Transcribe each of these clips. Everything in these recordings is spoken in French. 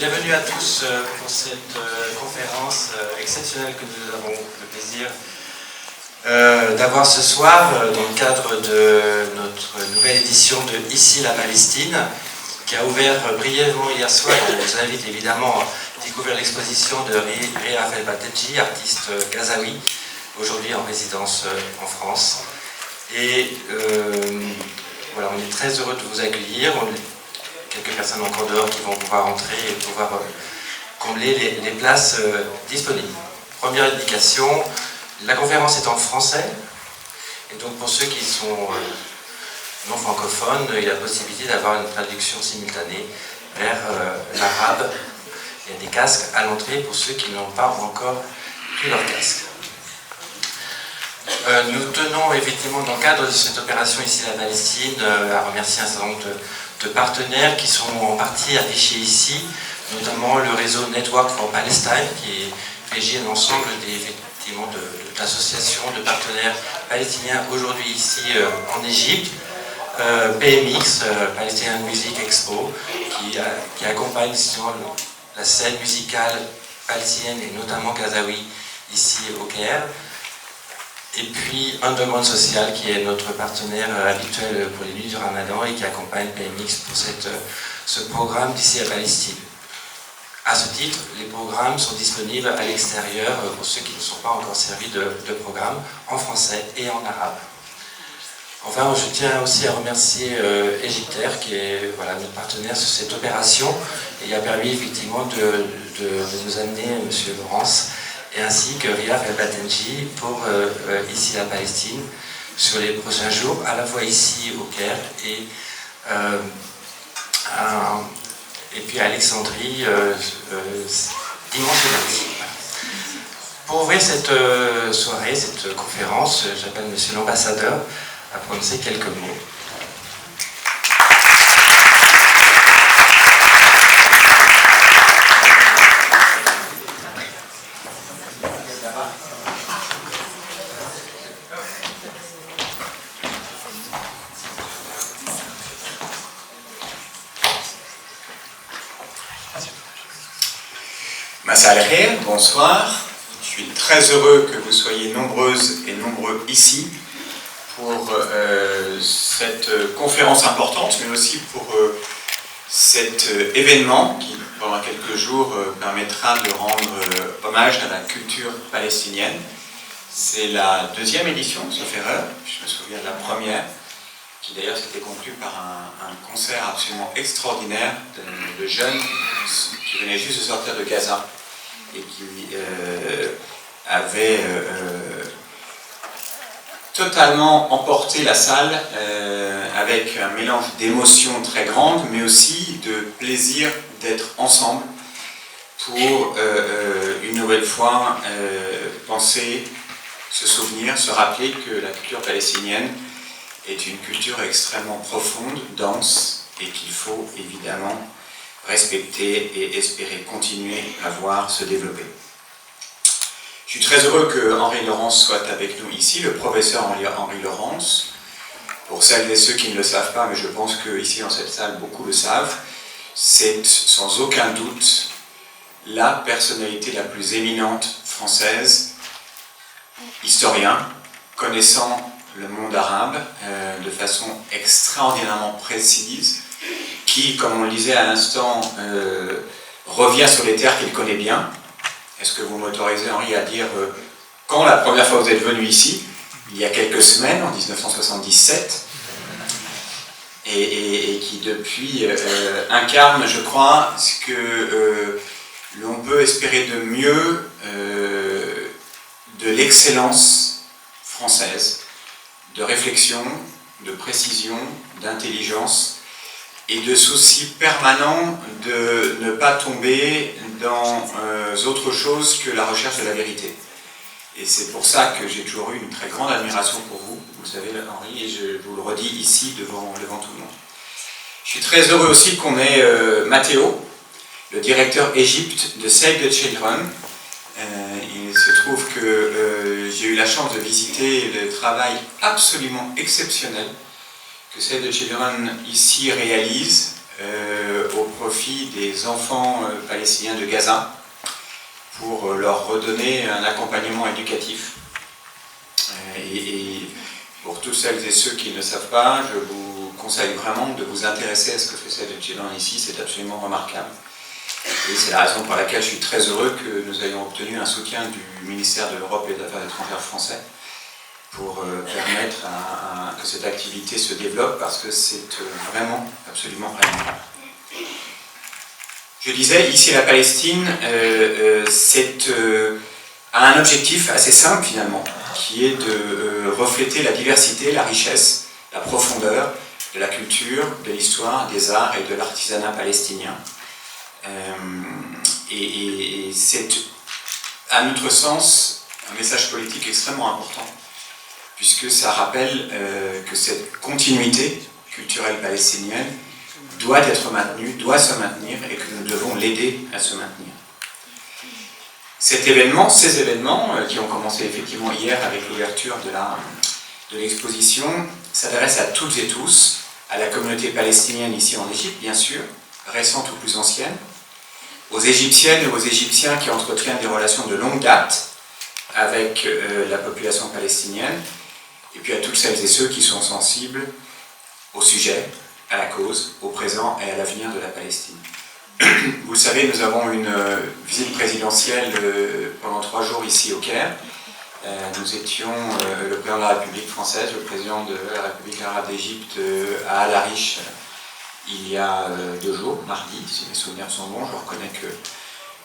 Bienvenue à tous pour cette conférence exceptionnelle que nous avons le plaisir d'avoir ce soir dans le cadre de notre nouvelle édition de Ici la Palestine, qui a ouvert brièvement hier soir. On vous invite évidemment à découvrir l'exposition de Riaf El-Bateji, artiste gazaoui, aujourd'hui en résidence en France. Et voilà, on est très heureux de vous accueillir. Quelques personnes encore dehors qui vont pouvoir entrer et pouvoir combler les places disponibles. Première indication, la conférence est en français, et donc pour ceux qui sont non francophones, il y a la possibilité d'avoir une traduction simultanée vers l'arabe. Il y a des casques à l'entrée pour ceux qui n'ont pas encore pris leur casque. Nous tenons effectivement dans le cadre de cette opération Ici la Palestine à remercier un certain nombre de partenaires qui sont en partie affichés ici, notamment le réseau Network for Palestine qui régit l'ensemble d'associations de partenaires palestiniens aujourd'hui ici en Égypte, PMX, Palestinian Music Expo, qui accompagne la scène musicale palestinienne et notamment gazaoui ici au Caire. Et puis Underground Social, qui est notre partenaire habituel pour les nuits du Ramadan et qui accompagne PMX pour ce programme d'Ici à Palestine. À ce titre, les programmes sont disponibles à l'extérieur pour ceux qui ne sont pas encore servis de programmes en français et en arabe. Enfin, je tiens aussi à remercier Égyptaire, qui est notre partenaire sur cette opération et qui a permis effectivement de nous amener M. Laurence, et ainsi que Riaf El-Bateji pour Ici la Palestine sur les prochains jours, à la fois ici au Caire et puis à Alexandrie dimanche et lundi. Pour ouvrir cette soirée, cette conférence, j'appelle Monsieur l'ambassadeur à prononcer quelques mots. Bonsoir, je suis très heureux que vous soyez nombreuses et nombreux ici pour cette conférence importante, mais aussi pour cet événement qui, pendant quelques jours, permettra de rendre hommage à la culture palestinienne. C'est la deuxième édition, sauf erreur, je me souviens de la première, qui d'ailleurs s'était conclue par un concert absolument extraordinaire de jeunes qui venaient juste de sortir de Gaza et qui avait totalement emporté la salle avec un mélange d'émotions très grandes, mais aussi de plaisir d'être ensemble pour une nouvelle fois penser, se souvenir, se rappeler que la culture palestinienne est une culture extrêmement profonde, dense, et qu'il faut évidemment respecter et espérer continuer à voir se développer. Je suis très heureux que Henri Laurence soit avec nous ici, le professeur Henri Laurence. Pour celles et ceux qui ne le savent pas, mais je pense qu'ici dans cette salle, beaucoup le savent, c'est sans aucun doute la personnalité la plus éminente française, historien, connaissant le monde arabe de façon extraordinairement précise, qui, comme on le disait à l'instant, revient sur les terres qu'il connaît bien. Est-ce que vous m'autorisez, Henri, à dire quand la première fois vous êtes venu ici, il y a quelques semaines, en 1977, et qui depuis incarne, je crois, ce que l'on peut espérer de mieux de l'excellence française, de réflexion, de précision, d'intelligence, et de souci permanent de ne pas tomber dans autre chose que la recherche de la vérité. Et c'est pour ça que j'ai toujours eu une très grande admiration pour vous, vous le savez Henri, et je vous le redis ici devant tout le monde. Je suis très heureux aussi qu'on ait Matteo, le directeur Égypte de Save the Children. Il se trouve que j'ai eu la chance de visiter le travail absolument exceptionnel que Save the Children ici réalise au profit des enfants palestiniens de Gaza pour leur redonner un accompagnement éducatif. Et pour tous celles et ceux qui ne savent pas, je vous conseille vraiment de vous intéresser à ce que fait cet étudiant ici, c'est absolument remarquable. Et c'est la raison pour laquelle je suis très heureux que nous ayons obtenu un soutien du ministère de l'Europe et des Affaires étrangères français pour permettre que cette activité se développe, parce que c'est vraiment absolument remarquable. Je disais, ici la Palestine, a un objectif assez simple finalement, qui est de refléter la diversité, la richesse, la profondeur de la culture, de l'histoire, des arts et de l'artisanat palestinien. Et c'est, à notre sens, un message politique extrêmement important, puisque ça rappelle que cette continuité culturelle palestinienne doit être maintenue, doit se maintenir, et que nous devons l'aider à se maintenir. Ces événements, qui ont commencé effectivement hier avec l'ouverture de l'exposition, s'adressent à toutes et tous, à la communauté palestinienne ici en Égypte, bien sûr, récente ou plus ancienne, aux Égyptiennes et aux Égyptiens qui entretiennent des relations de longue date avec la population palestinienne, et puis à toutes celles et ceux qui sont sensibles au sujet, à la cause, au présent et à l'avenir de la Palestine. Vous le savez, nous avons une visite présidentielle pendant 3 jours ici au Caire. Nous étions le président de la République française, le président de la République arabe d'Égypte à Al-Arish il y a 2 jours, mardi, si mes souvenirs sont bons. Je reconnais que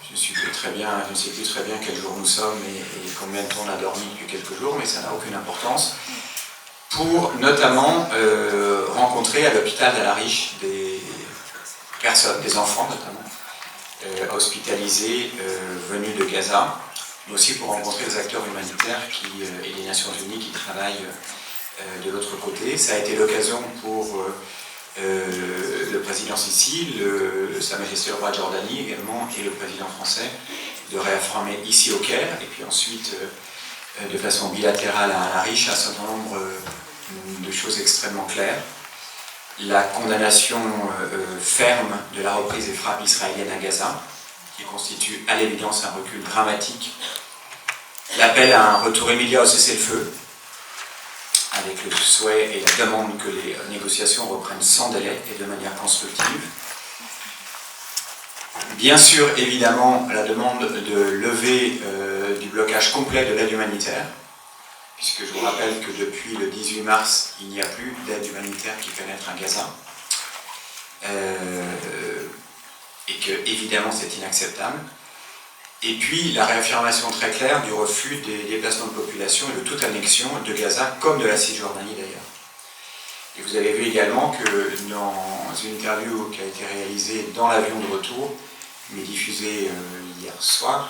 je ne sais plus très bien quel jour nous sommes et combien de temps on a dormi depuis quelques jours, mais ça n'a aucune importance. Pour notamment rencontrer à l'hôpital d'Al-Arish des personnes, des enfants notamment, hospitalisés venus de Gaza, mais aussi pour rencontrer les acteurs humanitaires et les Nations Unies qui travaillent de l'autre côté. Ça a été l'occasion pour le président Sissi, Sa Majesté le roi de Jordanie également, et le président français, de réaffirmer ici au Caire, et puis ensuite de façon bilatérale à Al-Arish, un certain nombre de choses extrêmement claires. La condamnation ferme de la reprise des frappes israéliennes à Gaza, qui constitue à l'évidence un recul dramatique. L'appel à un retour immédiat au cessez-le-feu, avec le souhait et la demande que les négociations reprennent sans délai et de manière constructive. Bien sûr, évidemment, la demande de levée du blocage complet de l'aide humanitaire, puisque je vous rappelle que depuis le 18 mars, il n'y a plus d'aide humanitaire qui pénètre à Gaza, et que, évidemment, c'est inacceptable. Et puis, la réaffirmation très claire du refus des déplacements de population et de toute annexion de Gaza, comme de la Cisjordanie d'ailleurs. Et vous avez vu également que dans une interview qui a été réalisée dans l'avion de retour, mais diffusée hier soir,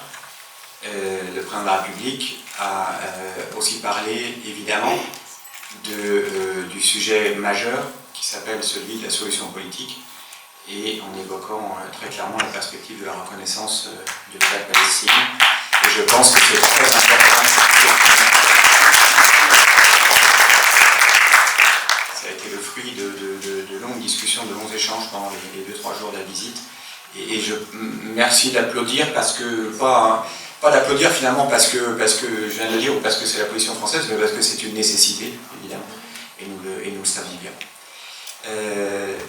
le président de la République a aussi parlé évidemment du sujet majeur qui s'appelle celui de la solution politique, et en évoquant très clairement la perspective de la reconnaissance de l'État de Palestine. Et je pense que c'est très important. Ça a été le fruit de longues discussions, de longs échanges pendant les 2-3 jours de la visite. Et je merci d'applaudir, parce que pas d'applaudir finalement parce que je viens de le dire, ou parce que c'est la position française, mais parce que c'est une nécessité, évidemment, et nous le savons bien.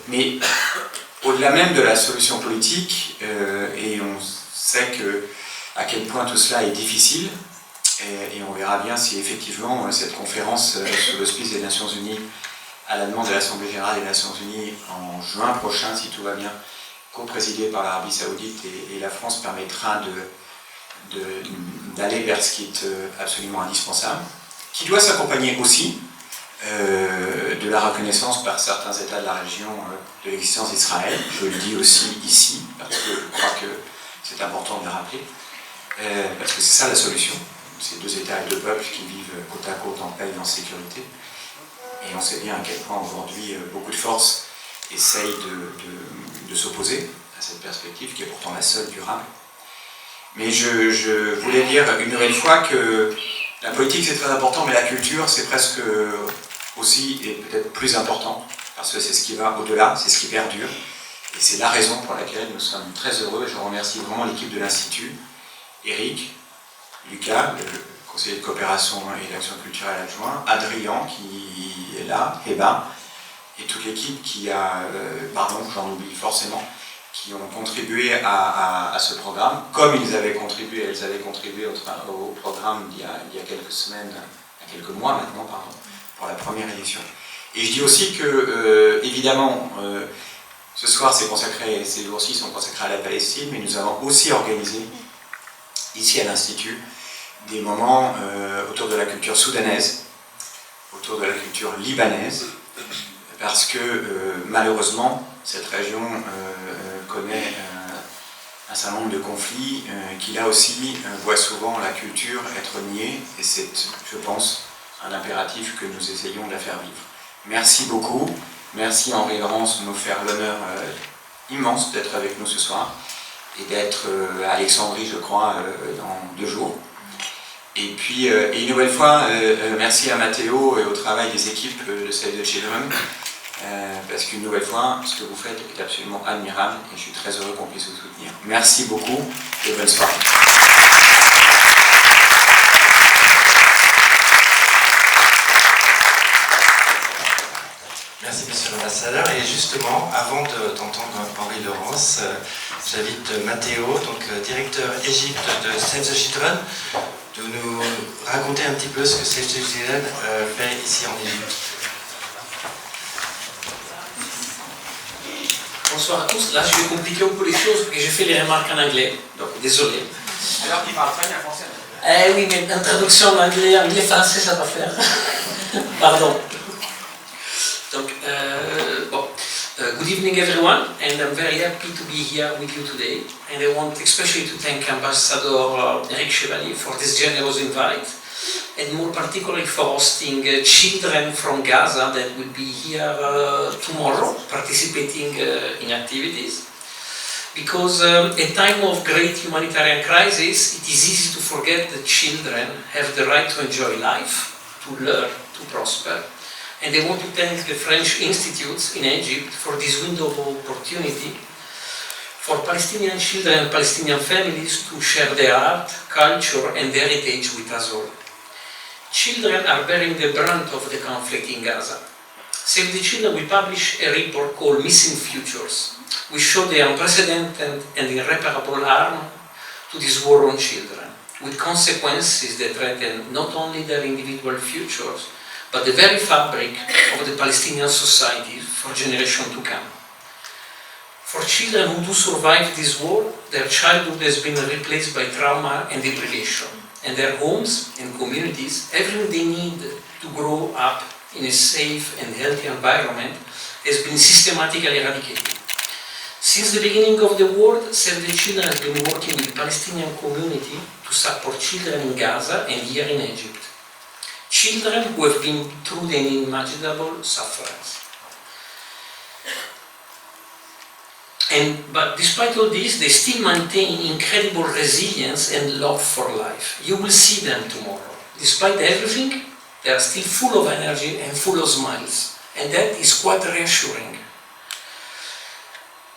Mais au-delà même de la solution politique, et on sait à quel point tout cela est difficile, et on verra bien si effectivement cette conférence sous l'auspice des Nations Unies, à la demande de l'Assemblée Générale des Nations Unies en juin prochain, si tout va bien, co-présidée par l'Arabie Saoudite et la France, permettra d'aller vers ce qui est absolument indispensable, qui doit s'accompagner aussi de la reconnaissance par certains États de la région de l'existence d'Israël. Je le dis aussi ici, parce que je crois que c'est important de le rappeler, parce que c'est ça la solution. Ces 2 États et 2 peuples qui vivent côte à côte en paix et en sécurité. Et on sait bien à quel point aujourd'hui beaucoup de forces essayent de s'opposer à cette perspective, qui est pourtant la seule durable. Mais je voulais dire une nouvelle fois que la politique c'est très important, mais la culture c'est presque aussi, et peut-être plus important, parce que c'est ce qui va au-delà, c'est ce qui perdure. Et c'est la raison pour laquelle nous sommes très heureux. Je remercie vraiment l'équipe de l'Institut, Eric, Lucas, le conseiller de coopération et d'action culturelle adjoint, Adrien qui est là, Heba, et toute l'équipe qui a, pardon, j'en oublie forcément, qui ont contribué à ce programme, comme elles avaient contribué au programme il y a quelques semaines, il y a quelques mois maintenant, pardon, pour la première édition. Et je dis aussi que, évidemment, ce soir, ces jours-ci sont consacrés à la Palestine, mais nous avons aussi organisé, ici à l'Institut, des moments autour de la culture soudanaise, autour de la culture libanaise, parce que malheureusement, cette région connaît un certain nombre de conflits qui là aussi voient souvent la culture être niée, et c'est, je pense, un impératif que nous essayons de la faire vivre. Merci beaucoup, merci Henri Laurence de nous faire l'honneur immense d'être avec nous ce soir, et d'être à Alexandrie, je crois, dans 2 jours. Et puis, et une nouvelle fois, merci à Matteo et au travail des équipes de Save the Children, parce qu'une nouvelle fois, ce que vous faites est absolument admirable et je suis très heureux qu'on puisse vous soutenir. Merci beaucoup et bonne soirée. Merci Monsieur l'Ambassadeur. Et justement, avant d'entendre Henri Laurence, j'invite Matteo, donc directeur Égypte de Save the Children, de nous raconter un petit peu ce que Save the Children fait ici en Égypte. Bonsoir à tous. Là, je vais compliquer un peu les choses parce que j'ai fait les remarques en anglais. Donc, désolé. Alors qu'il parle très bien français. Oui, mais une traduction en anglais-français, ça va faire. Pardon. Donc, good evening everyone, and I'm very happy to be here with you today. And I want especially to thank Ambassador Eric Chevalier for this generous invite, and more particularly for hosting children from Gaza that will be here tomorrow, participating in activities. Because at a time of great humanitarian crisis, it is easy to forget that children have the right to enjoy life, to learn, to prosper. And I want to thank the French institutes in Egypt for this window of opportunity for Palestinian children and Palestinian families to share their art, culture and heritage with us all. Children are bearing the brunt of the conflict in Gaza. Save the Children will publish a report called Missing Futures, which show the unprecedented and irreparable harm to this war on children, with consequences that threaten not only their individual futures, but the very fabric of the Palestinian society for generations to come. For children who do survive this war, their childhood has been replaced by trauma and deprivation, and their homes and communities, everything they need to grow up in a safe and healthy environment, has been systematically eradicated. Since the beginning of the war, Save the Children has been working with the Palestinian community to support children in Gaza and here in Egypt. Children who have been through the unimaginable sufferings. But despite all this, they still maintain incredible resilience and love for life. You will see them tomorrow. Despite everything, they are still full of energy and full of smiles. And that is quite reassuring.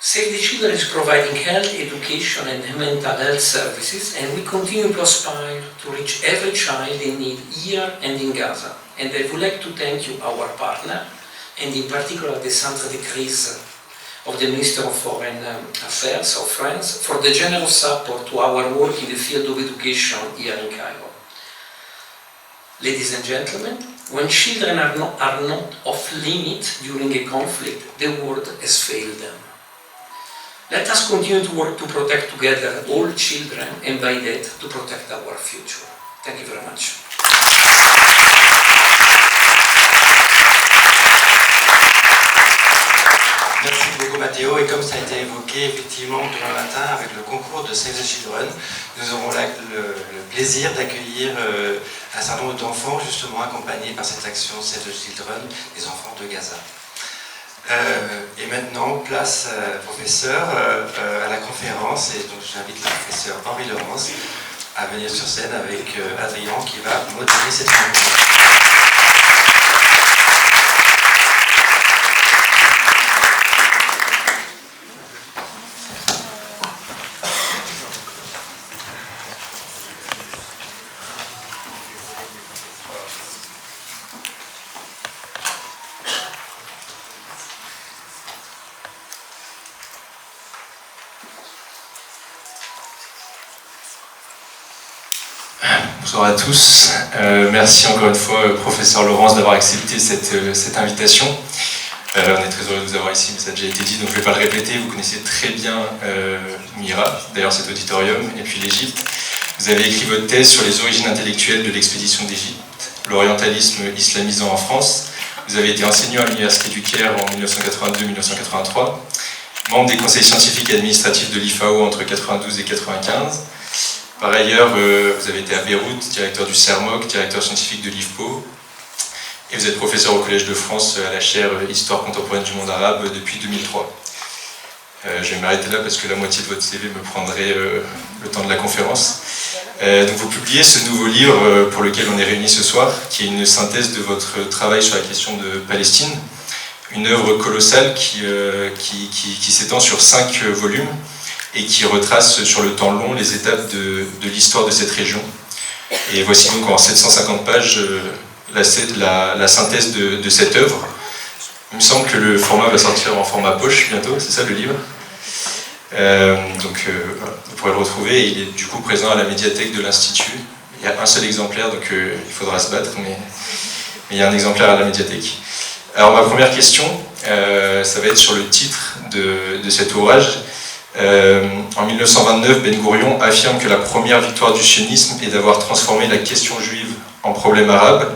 Save the Children is providing health, education and mental health services, and we continue to aspire to reach every child in need here and in Gaza. And I would like to thank you, our partner, and in particular the Centre de Crise of the Minister of Foreign Affairs of France, for the generous support to our work in the field of education here in Cairo. Ladies and gentlemen, when children are not off limit during a conflict, the world has failed them. Let us continue to work to protect together all children and by that to protect our future. Thank you very much. Merci beaucoup Matteo, et comme ça a été évoqué effectivement demain matin avec le concours de Save the Children, nous aurons le plaisir d'accueillir un certain nombre d'enfants justement accompagnés par cette action Save the Children, des enfants de Gaza. Et maintenant, place professeur à la conférence, et donc j'invite le professeur Henri Laurence à venir sur scène avec Adrien qui va modérer cette rencontre. Bonsoir à tous. Merci encore une fois, professeur Laurence, d'avoir accepté cette invitation. On est très heureux de vous avoir ici, mais ça a déjà été dit, donc je ne vais pas le répéter. Vous connaissez très bien Mira, d'ailleurs cet auditorium, et puis l'Égypte. Vous avez écrit votre thèse sur les origines intellectuelles de l'expédition d'Égypte, l'orientalisme islamisant en France. Vous avez été enseignant à l'Université du Caire en 1982-1983, membre des conseils scientifiques et administratifs de l'IFAO entre 1992 et 1995. Par ailleurs, vous avez été à Beyrouth, directeur du CERMOC, directeur scientifique de l'IFPO, et vous êtes professeur au Collège de France à la chaire Histoire contemporaine du monde arabe depuis 2003. Je vais m'arrêter là parce que la moitié de votre CV me prendrait le temps de la conférence. Donc vous publiez ce nouveau livre pour lequel on est réunis ce soir, qui est une synthèse de votre travail sur la question de Palestine, une œuvre colossale qui s'étend sur 5 volumes et qui retrace sur le temps long les étapes de l'histoire de cette région. Et voici donc en 750 pages la synthèse de cette œuvre. Il me semble que le format va sortir en format poche bientôt, c'est ça le livre. Voilà, vous pourrez le retrouver. Il est du coup présent à la médiathèque de l'Institut. Il y a un seul exemplaire, donc il faudra se battre, mais il y a un exemplaire à la médiathèque. Alors ma première question, ça va être sur le titre de cet ouvrage. En 1929, Ben Gourion affirme que la première victoire du sionisme est d'avoir transformé la question juive en problème arabe.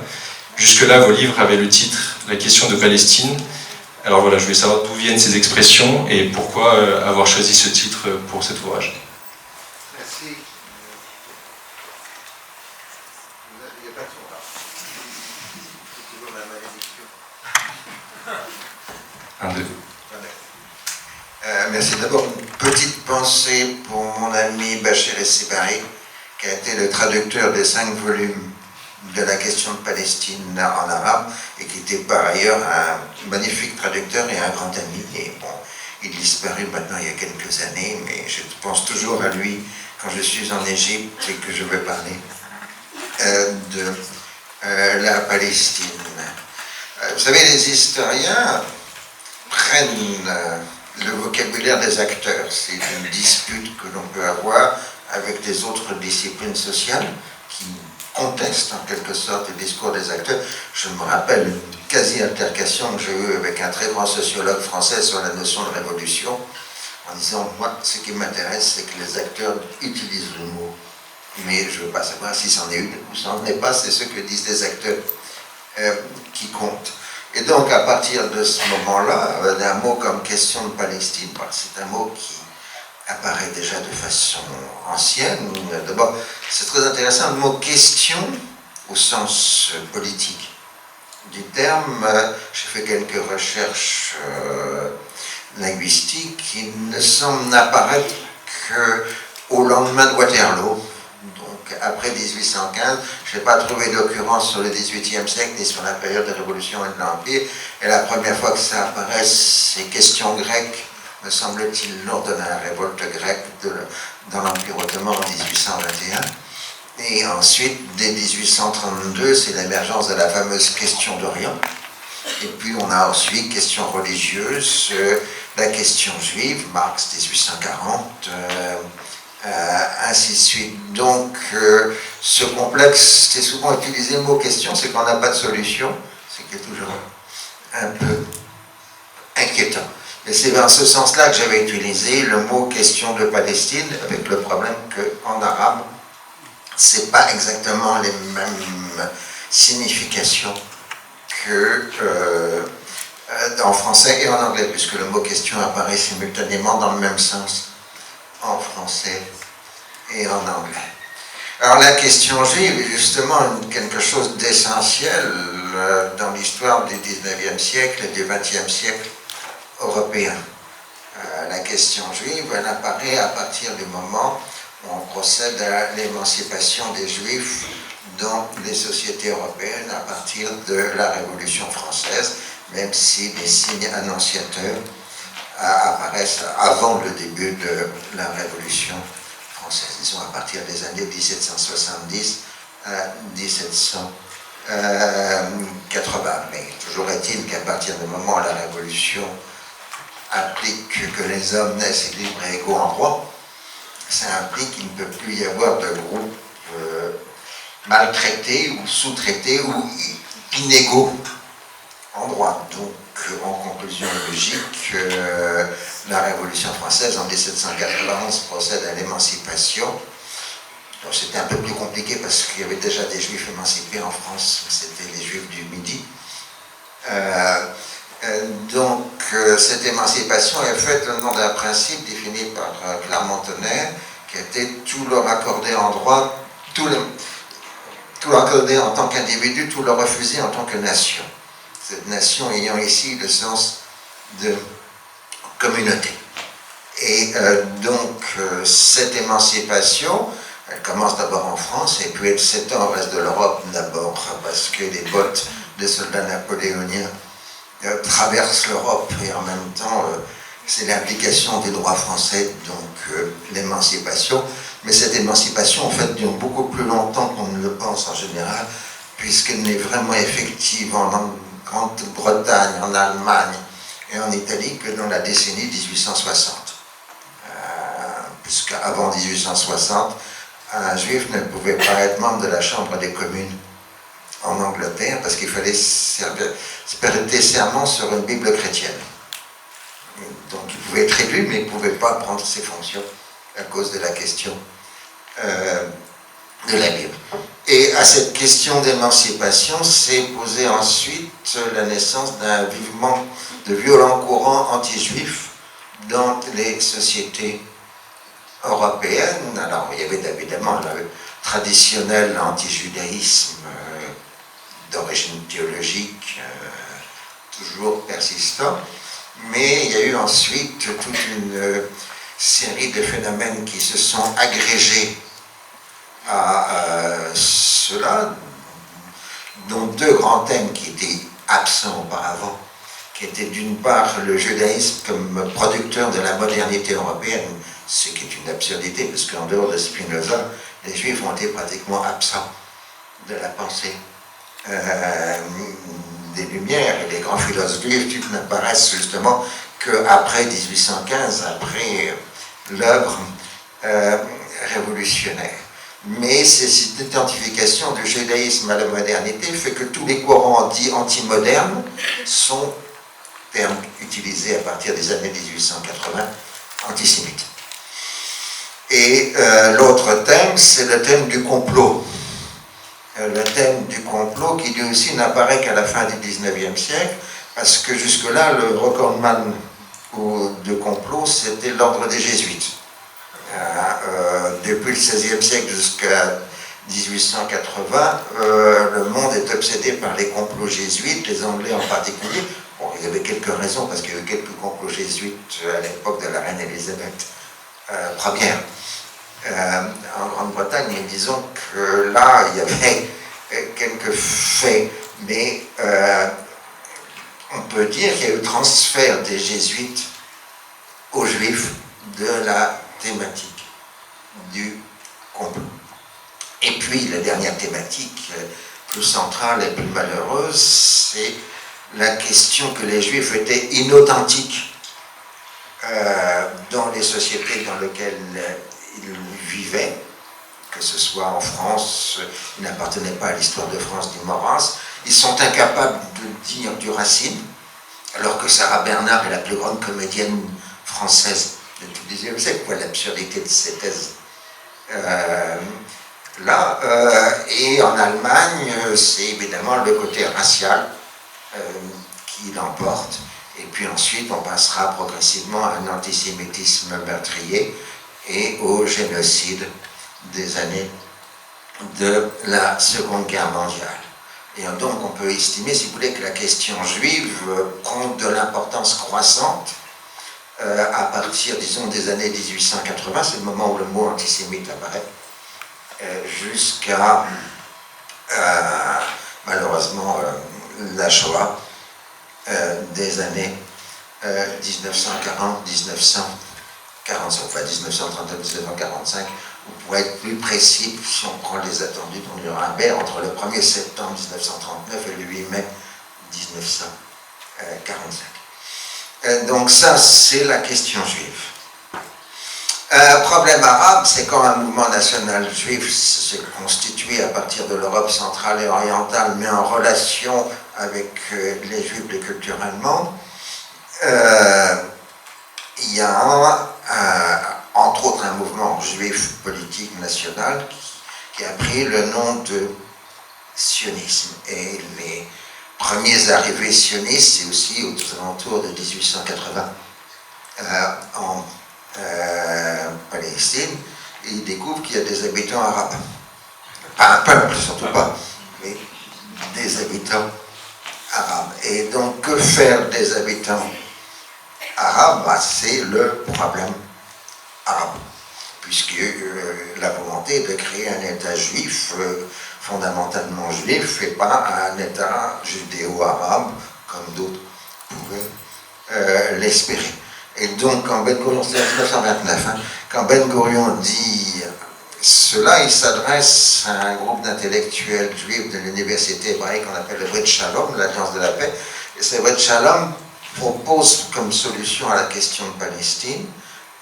Jusque-là, vos livres avaient le titre « La question de Palestine ». Alors voilà, je voulais savoir d'où viennent ces expressions et pourquoi avoir choisi ce titre pour cet ouvrage. Merci. Il n'y a pas de son là. C'est toujours la malédiction. 1, 2. Merci. D'abord, une petite pensée pour mon ami Bachir Essebari, qui a été le traducteur des 5 volumes de la question de Palestine en arabe, et qui était par ailleurs un magnifique traducteur et un grand ami. Et bon, il disparut maintenant il y a quelques années, mais je pense toujours à lui quand je suis en Égypte et que je veux parler de la Palestine. Vous savez, les historiens prennent le vocabulaire des acteurs. C'est une dispute que l'on peut avoir avec des autres disciplines sociales qui contestent en quelque sorte le discours des acteurs. Je me rappelle une quasi-altercation que j'ai eue avec un très grand sociologue français sur la notion de révolution, en disant, moi, ce qui m'intéresse, c'est que les acteurs utilisent le mot. Mais je ne veux pas savoir si c'en est une ou c'en est pas, c'est ce que disent les acteurs qui comptent. Et donc, à partir de ce moment-là, d'un mot comme question de Palestine, c'est un mot qui apparaît déjà de façon ancienne. D'abord, c'est très intéressant, le mot question au sens politique du terme. J'ai fait quelques recherches linguistiques qui ne semblent n'apparaître qu'au lendemain de Waterloo. Donc, après 1815, je n'ai pas trouvé d'occurrence sur le XVIIIe siècle ni sur la période de la Révolution et de l'Empire. Et la première fois que ça apparaît, c'est question grecque, me semble-t-il, lors de la révolte grecque dans l'Empire ottoman en 1821. Et ensuite, dès 1832, c'est l'émergence de la fameuse question d'Orient. Et puis on a ensuite question religieuse, la question juive, Marx 1840, ainsi de suite. Donc ce complexe, c'est souvent utilisé le mot question, c'est qu'on n'a pas de solution, ce qui est toujours un peu inquiétant. Et c'est dans ce sens-là que j'avais utilisé le mot question de Palestine, avec le problème qu'en arabe, c'est pas exactement les mêmes significations que en français et en anglais, puisque le mot question apparaît simultanément dans le même sens en français et en anglais. Alors la question juive est justement quelque chose d'essentiel dans l'histoire du 19e siècle et du 20e siècle européen. La question juive, elle apparaît à partir du moment où on procède à l'émancipation des Juifs dans les sociétés européennes à partir de la Révolution française, même si les signes annonciateurs apparaissent avant le début de la Révolution française, disons à partir des années 1770 à 1780. Mais toujours est-il qu'à partir du moment où la Révolution implique que les hommes naissent libres et égaux en droit, ça implique qu'il ne peut plus y avoir de groupe maltraités ou sous-traités ou inégaux en droit. Donc, en conclusion logique, la Révolution française en 1791 procède à l'émancipation. C'était un peu plus compliqué parce qu'il y avait déjà des juifs émancipés en France, c'était les juifs du Midi. Donc, cette émancipation est faite au nom d'un principe défini par Clermont-Tonnerre, qui était tout leur accorder en droit, tout leur accorder en tant qu'individu, tout leur refuser en tant que nation. Cette nation ayant ici le sens de communauté. Et donc, cette émancipation, elle commence d'abord en France, et puis elle s'étend au reste de l'Europe d'abord, parce que les bottes des soldats napoléoniens traversent l'Europe, et en même temps, c'est l'application des droits français, donc l'émancipation. Mais cette émancipation, en fait, dure beaucoup plus longtemps qu'on ne le pense en général, puisqu'elle n'est vraiment effective en Grande-Bretagne, en Allemagne et en Italie que dans la décennie 1860. Puisqu'avant 1860, un juif ne pouvait pas être membre de la Chambre des communes en Angleterre parce qu'il fallait prêter serment sur une Bible chrétienne. Donc il pouvait être élu, mais il ne pouvait pas prendre ses fonctions à cause de la question de la Bible. Et à cette question d'émancipation s'est posée ensuite la naissance de violents courants anti-juifs dans les sociétés européennes. Alors il y avait évidemment le traditionnel anti-judaïsme d'origine théologique, toujours persistant, mais il y a eu ensuite toute une série de phénomènes qui se sont agrégés à cela, dont deux grands thèmes qui étaient absents auparavant, qui étaient d'une part le judaïsme comme producteur de la modernité européenne, ce qui est une absurdité, parce qu'en dehors de Spinoza, les Juifs ont été pratiquement absents de la pensée des Lumières, et les grands philosophes juifs n'apparaissent justement qu'après 1815, après l'œuvre révolutionnaire. Mais cette identification du judaïsme à la modernité fait que tous les courants dits anti-modernes sont, termes utilisés à partir des années 1880, antisémites. Et l'autre thème, c'est le thème du complot. Le thème du complot qui lui aussi n'apparaît qu'à la fin du 19e siècle, parce que jusque-là, le recordman de complot, c'était l'ordre des jésuites. Depuis le XVIe siècle jusqu'à 1880, le monde est obsédé par les complots jésuites, les Anglais en particulier. Bon, il y avait quelques raisons, parce qu'il y a eu quelques complots jésuites à l'époque de la reine Élisabeth Ier. En Grande-Bretagne, et disons que là, il y avait quelques faits, mais on peut dire qu'il y a eu transfert des jésuites aux juifs de la thématique du complot. Et puis, la dernière thématique, plus centrale et plus malheureuse, c'est la question que les juifs étaient inauthentiques dans les sociétés dans lesquelles ils vivaient, que ce soit en France, ils n'appartenaient pas à l'histoire de France du Maurras, ils sont incapables de dire du Racine, alors que Sarah Bernhardt est la plus grande comédienne française de tout le XIXe siècle. Voilà l'absurdité de ces thèses. Et en Allemagne, c'est évidemment le côté racial qui l'emporte. Et puis ensuite, on passera progressivement à un antisémitisme meurtrier et au génocide des années de la Seconde Guerre mondiale. Et donc, on peut estimer, si vous voulez, que la question juive prend de l'importance croissante à partir, disons, des années 1880, c'est le moment où le mot antisémite apparaît, jusqu'à, malheureusement, la Shoah des années 1940-1945, enfin 1939-1945, ou pour être plus précis, si on prend les attendus dans Nuremberg, entre le 1er septembre 1939 et le 8 mai 1945. Donc ça, c'est la question juive. Problème arabe, arabe, c'est quand un mouvement national juif s'est constitué à partir de l'Europe centrale et orientale, mais en relation avec les juifs de culture allemande. Il y a entre autres un mouvement juif politique national qui a pris le nom de sionisme. Et les premiers arrivés sionistes, c'est aussi aux alentours de 1880 en Palestine. Et ils découvrent qu'il y a des habitants arabes. Pas un peuple, surtout pas, mais des habitants arabes. Et donc, que faire des habitants arabes? C'est le problème arabe, puisque la volonté de créer un État juif, fondamentalement juif, et pas un État judéo-arabe, comme d'autres pouvaient l'espérer. Et donc, quand Ben Gurion, c'est en 1929, quand Ben Gurion dit cela, il s'adresse à un groupe d'intellectuels juifs de l'université hébraïque qu'on appelle le Brit Shalom, l'Alliance de la paix. Et ce Brit Shalom propose comme solution à la question de Palestine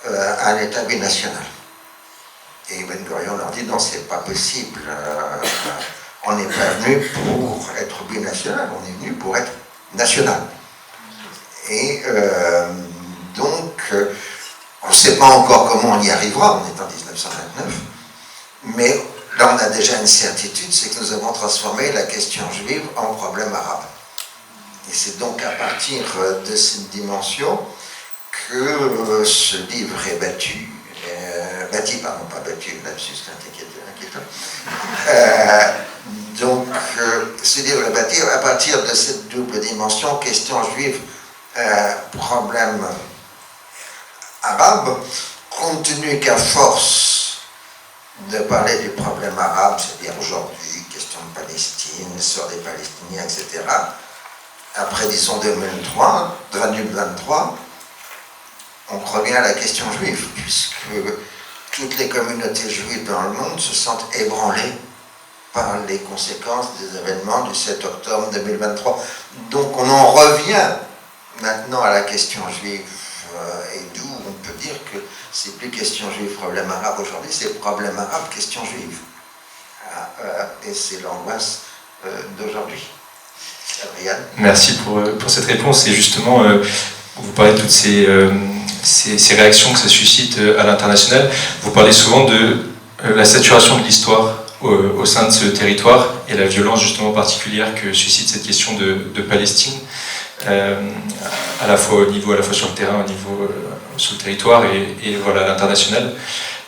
un État binational. Et Ben Gurion leur dit non, c'est pas possible. On n'est pas venu pour être binational, on est venu pour être national. Et donc, on ne sait pas encore comment on y arrivera, on est en 1929, mais là on a déjà une certitude, c'est que nous avons transformé la question juive en problème arabe. Et c'est donc à partir de cette dimension que ce livre est bâti, pardon, pas battu, lapsus inquiétant. Donc, ce livre est bâti à partir de cette double dimension, question juive, problème arabe, compte tenu qu'à force de parler du problème arabe, c'est-à-dire aujourd'hui, question de Palestine, sur les Palestiniens, etc., après, disons, 2023, on revient à la question juive, puisque toutes les communautés juives dans le monde se sentent ébranlées par les conséquences des événements du 7 octobre 2023. Donc on en revient maintenant à la question juive, et d'où on peut dire que c'est plus question juive, problème arabe aujourd'hui, c'est problème arabe, question juive. Et c'est l'angoisse d'aujourd'hui. Adrien. Merci pour cette réponse. Et justement, vous parlez de toutes ces réactions que ça suscite à l'international. Vous parlez souvent de la saturation de l'histoire au sein de ce territoire et la violence justement particulière que suscite cette question de Palestine, à la fois sur le terrain, au niveau sur le territoire et voilà, à l'international.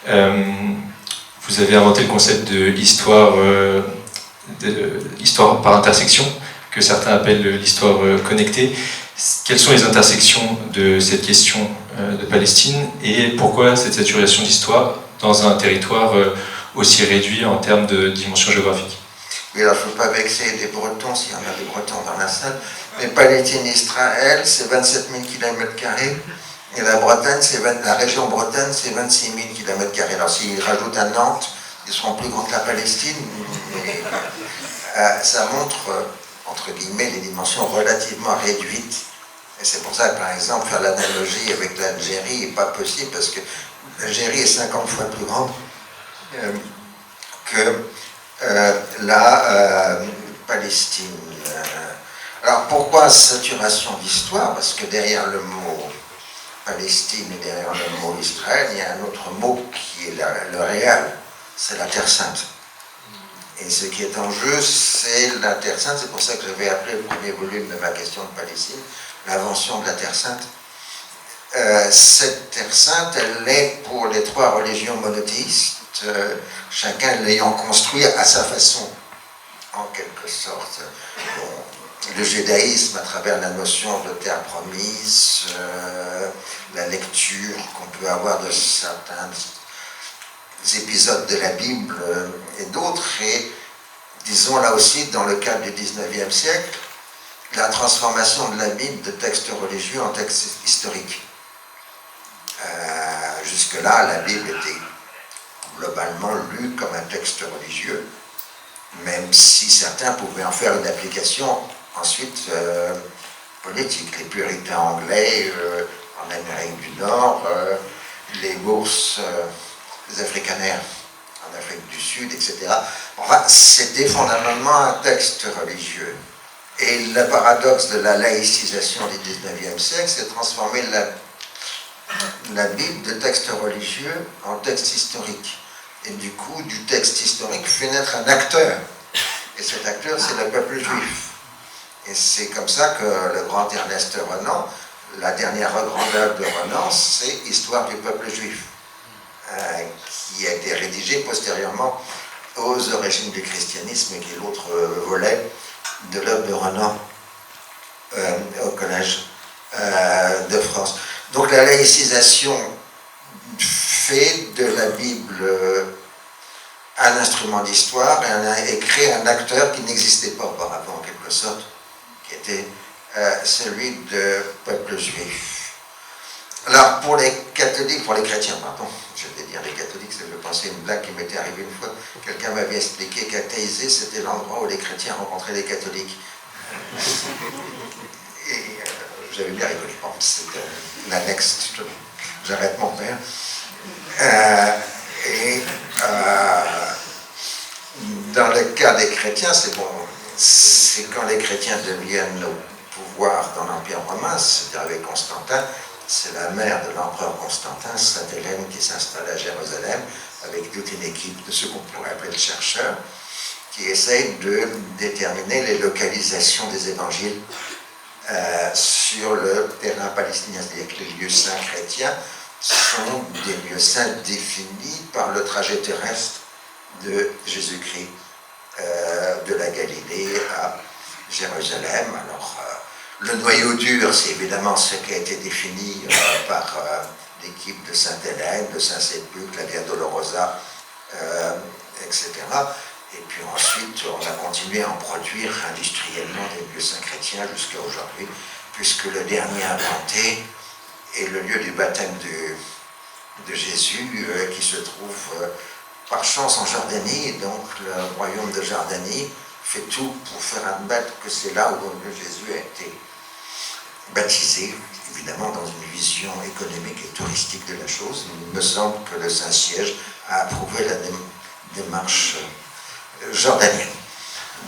Vous avez inventé le concept de l'histoire par intersection, que certains appellent l'histoire connectée. Quelles sont les intersections de cette question de Palestine et pourquoi cette saturation d'histoire dans un territoire aussi réduit en termes de dimension géographique? Oui, alors il ne faut pas vexer des Bretons, s'il y en a des Bretons dans la salle, mais Palestine-Israël, c'est 27 000 km², et la Bretagne, la région Bretagne, c'est 26 000 km². Alors s'ils rajoutent à Nantes, ils seront plus grands que la Palestine, mais ça montre, entre guillemets, les dimensions relativement réduites. Et c'est pour ça que, par exemple, faire l'analogie avec l'Algérie n'est pas possible, parce que l'Algérie est 50 fois plus grande que la Palestine. Alors pourquoi saturation d'histoire? Parce que derrière le mot Palestine et derrière le mot Israël, il y a un autre mot qui est le réel, c'est la Terre Sainte. Et ce qui est en jeu, c'est la Terre Sainte. C'est pour ça que j'avais appelé le premier volume de ma question de Palestine l'invention de la Terre Sainte. Cette Terre Sainte, elle est pour les trois religions monothéistes, chacun l'ayant construit à sa façon, en quelque sorte. Bon, le judaïsme, à travers la notion de terre promise, la lecture qu'on peut avoir de certains épisodes de la Bible et d'autres, et disons là aussi, dans le cadre du 19e siècle, la transformation de la Bible de texte religieux en texte historique. Jusque-là, la Bible était globalement lue comme un texte religieux, même si certains pouvaient en faire une application ensuite politique. Les puritains anglais en Amérique du Nord, les bourses les Afrikaners en Afrique du Sud, etc. Enfin, c'était fondamentalement un texte religieux. Et le paradoxe de la laïcisation du XIXe siècle, c'est de transformer la Bible de texte religieux en texte historique. Et du coup, du texte historique fait naître un acteur. Et cet acteur, c'est le peuple juif. Et c'est comme ça que le grand Ernest Renan, la dernière grande œuvre de Renan, c'est Histoire du peuple juif, qui a été rédigée postérieurement aux origines du christianisme, qui est l'autre volet de l'œuvre de Renan au Collège de France. Donc la laïcisation fait de la Bible un instrument d'histoire et crée un acteur qui n'existait pas auparavant, en quelque sorte, qui était celui du peuple juif. Alors, pour les catholiques, pour les chrétiens, pardon, je vais dire les catholiques, ça me fait penser à une blague qui m'était arrivée une fois. Quelqu'un m'avait expliqué qu'Athéisé, c'était l'endroit où les chrétiens rencontraient les catholiques. Et j'avais bien rigolé. Bon, c'était l'annexe, j'arrête mon père. Dans le cas des chrétiens, c'est bon, c'est quand les chrétiens deviennent au pouvoir dans l'Empire romain, c'est-à-dire avec Constantin, c'est la mère de l'empereur Constantin, Sainte Hélène, qui s'installe à Jérusalem avec toute une équipe de ce qu'on pourrait appeler le chercheurs, qui essayent de déterminer les localisations des évangiles sur le terrain palestinien. C'est-à-dire que les lieux saints chrétiens sont des lieux saints définis par le trajet terrestre de Jésus-Christ de la Galilée à Jérusalem. Alors, le noyau dur, c'est évidemment ce qui a été défini par l'équipe de Sainte-Hélène, de Saint-Sépulcre, la Via Dolorosa, etc. Et puis ensuite, on a continué à en produire industriellement des lieux saints chrétiens jusqu'à aujourd'hui, puisque le dernier inventé est le lieu du baptême de Jésus, qui se trouve par chance en Jordanie. Et donc le royaume de Jordanie fait tout pour faire admettre que c'est là où Jésus a été baptisé, évidemment dans une vision économique et touristique de la chose. Il me semble que le Saint-Siège a approuvé la démarche jordanienne.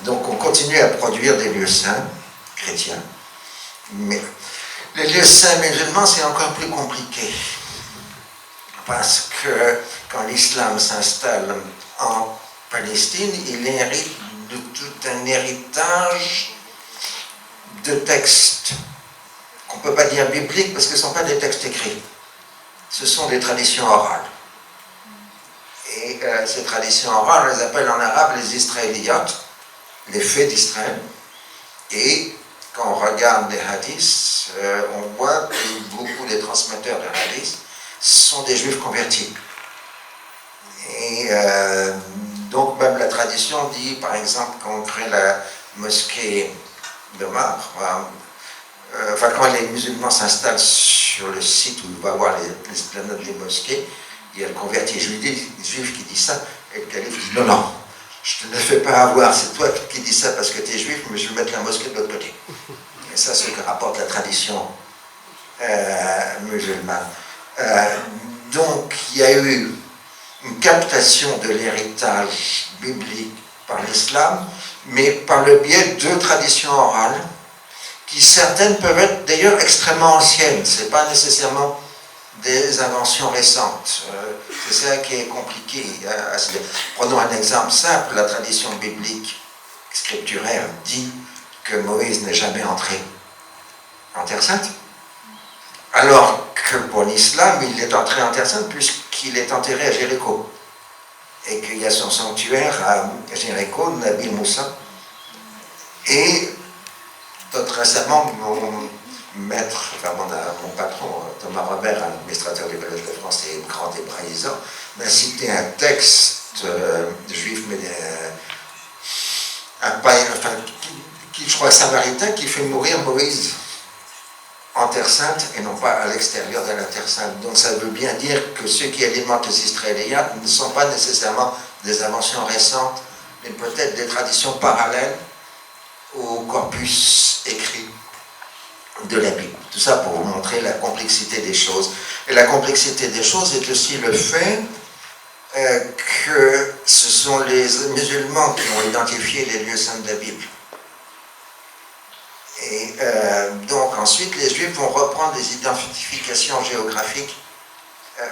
Donc on continue à produire des lieux saints chrétiens, mais les lieux saints musulmans, c'est encore plus compliqué, parce que quand l'islam s'installe en Palestine, il hérite de tout un héritage de textes qu'on ne peut pas dire bibliques, parce que ce ne sont pas des textes écrits, ce sont des traditions orales. Et ces traditions orales, on les appelle en arabe les Israéliotes, les faits d'Israël. Et quand on regarde les hadiths, on voit que beaucoup des transmetteurs de hadiths sont des juifs convertis. Et donc même la tradition dit, par exemple, quand on crée la mosquée de marbre, enfin quand les musulmans s'installent sur le site où il va y avoir les esplanades des mosquées, il y a le converti juif qui dit ça, et le calife dit non, non, je ne te fais pas avoir, c'est toi qui dis ça parce que tu es juif, mais je vais mettre la mosquée de l'autre côté. Et ça, c'est ce que rapporte la tradition musulmane. Donc, il y a eu une captation de l'héritage biblique par l'islam, mais par le biais de traditions orales, qui certaines peuvent être d'ailleurs extrêmement anciennes, ce n'est pas nécessairement des inventions récentes. C'est ça qui est compliqué à se dire. Prenons un exemple simple, la tradition biblique scripturaire dit que Moïse n'est jamais entré en Terre Sainte, alors que pour l'islam, il est entré en Terre Sainte puisqu'il est enterré à Jéricho, et qu'il y a son sanctuaire à Jéricho, Nabi Moussa. Et tout récemment, mon maître, enfin mon patron, Thomas Robert, administrateur du Collège de France et grand hébraïsant, m'a cité un texte juif, mais un païen, enfin, qui je crois samaritain, qui fait mourir Moïse en Terre Sainte et non pas à l'extérieur de la Terre Sainte. Donc ça veut bien dire que ceux qui alimentent les Israéliens ne sont pas nécessairement des inventions récentes, mais peut-être des traditions parallèles au corpus écrit de la Bible. Tout ça pour vous montrer la complexité des choses. Et la complexité des choses est aussi le fait que ce sont les musulmans qui ont identifié les lieux saints de la Bible. Et donc ensuite, les juifs vont reprendre les identifications géographiques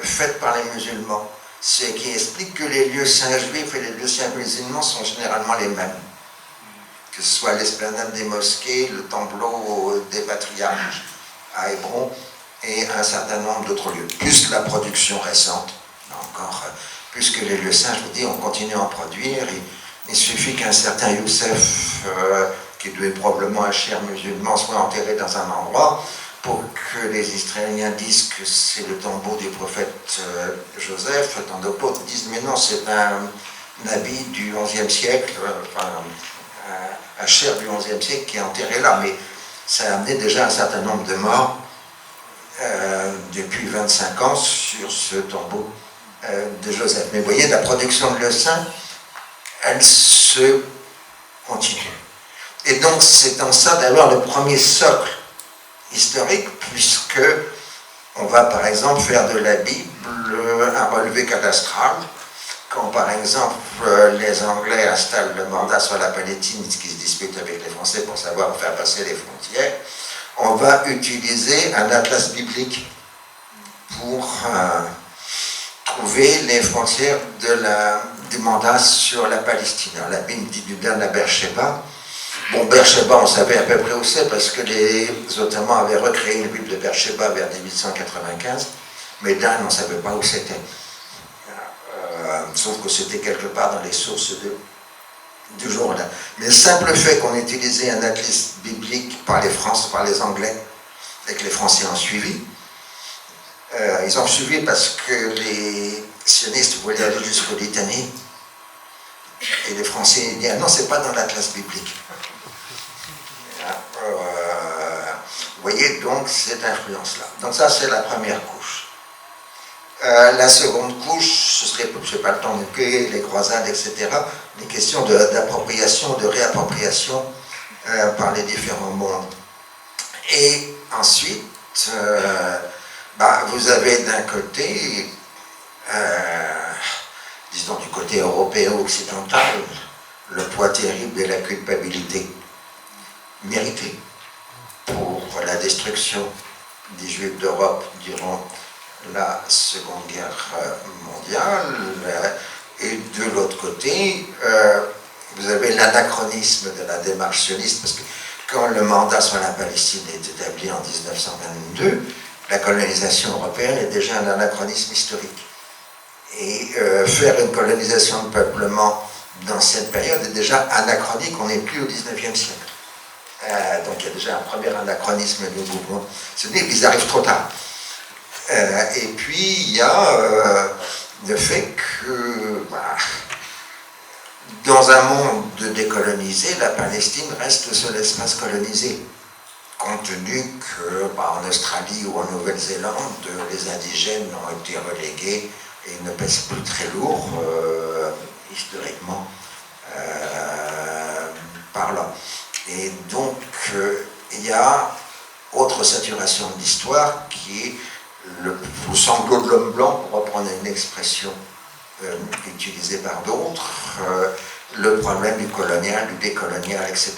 faites par les musulmans, ce qui explique que les lieux saints juifs et les lieux saints musulmans sont généralement les mêmes, que ce soit l'esplanade des mosquées, le tombeau des patriarches à Hébron et un certain nombre d'autres lieux, plus la production récente, encore, puisque les lieux saints, je vous dis, on continue à en produire. Il suffit qu'un certain Youssef, qui devait probablement un cher musulman, soit enterré dans un endroit pour que les Israéliens disent que c'est le tombeau du prophète Joseph, tant d'autres disent mais non, c'est un habit du XIe siècle, un cher du XIe siècle qui est enterré là, mais ça a amené déjà un certain nombre de morts depuis 25 ans sur ce tombeau de Joseph. Mais vous voyez, la production de lieux saints, elle se continue. Et donc c'est en ça d'avoir le premier socle historique, puisque on va par exemple faire de la Bible un relevé cadastral. Quand par exemple les Anglais installent le mandat sur la Palestine, qui se dispute avec les Français pour savoir où faire passer les frontières, on va utiliser un atlas biblique pour trouver les frontières du mandat sur la Palestine. Alors, la Bible dit du Dan à Beersheba. Bon, Beersheba, on savait à peu près où c'est, parce que les Ottomans avaient recréé une ville de Beersheba vers 1895, mais Dan, on ne savait pas où c'était. Sauf que c'était quelque part dans les sources du Jourdain. Mais le simple fait qu'on utilisait un atlas biblique par les Anglais, et que les Français ont suivi, ils ont suivi parce que les sionistes voulaient aller jusqu'au Litanie, et les Français disaient ah non, c'est pas dans l'atlas biblique. Vous voyez donc cette influence-là. Donc ça, c'est la première couche. La seconde couche, ce serait, je n'ai pas le temps de payer les croisades, etc., les questions d'appropriation, de réappropriation par les différents mondes. Et ensuite, vous avez d'un côté, disons du côté européen occidental, le poids terrible de la culpabilité méritée pour la destruction des Juifs d'Europe durant la Seconde Guerre mondiale, et de l'autre côté, vous avez l'anachronisme de la démarche sioniste, parce que quand le mandat sur la Palestine est établi en 1922, la colonisation européenne est déjà un anachronisme historique. Et faire une colonisation de peuplement dans cette période est déjà anachronique, on n'est plus au 19e siècle. Donc il y a déjà un premier anachronisme du mouvement. C'est-à-dire qu'ils arrivent trop tard. Et puis il y a le fait que dans un monde décolonisé, la Palestine reste le seul espace colonisé, compte tenu que en Australie ou en Nouvelle-Zélande, les indigènes ont été relégués et ne pèsent plus très lourd historiquement parlant. Et donc il y a autre saturation de l'histoire qui est le sanglot de l'homme blanc, pour reprendre une expression utilisée par d'autres, le problème du colonial, du décolonial, etc.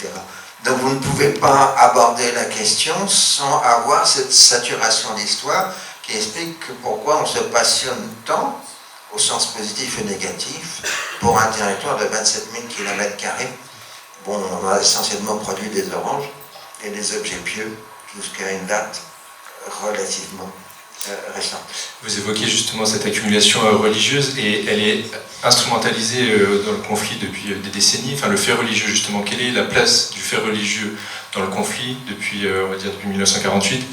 Donc vous ne pouvez pas aborder la question sans avoir cette saturation d'histoire qui explique pourquoi on se passionne tant, au sens positif et négatif, pour un territoire de 27 000 km². Bon, on a essentiellement produit des oranges et des objets pieux jusqu'à une date relativement récente. Vous évoquez justement cette accumulation religieuse et elle est instrumentalisée dans le conflit depuis des décennies. Enfin, le fait religieux, justement, quelle est la place du fait religieux dans le conflit depuis, on va dire, depuis 1948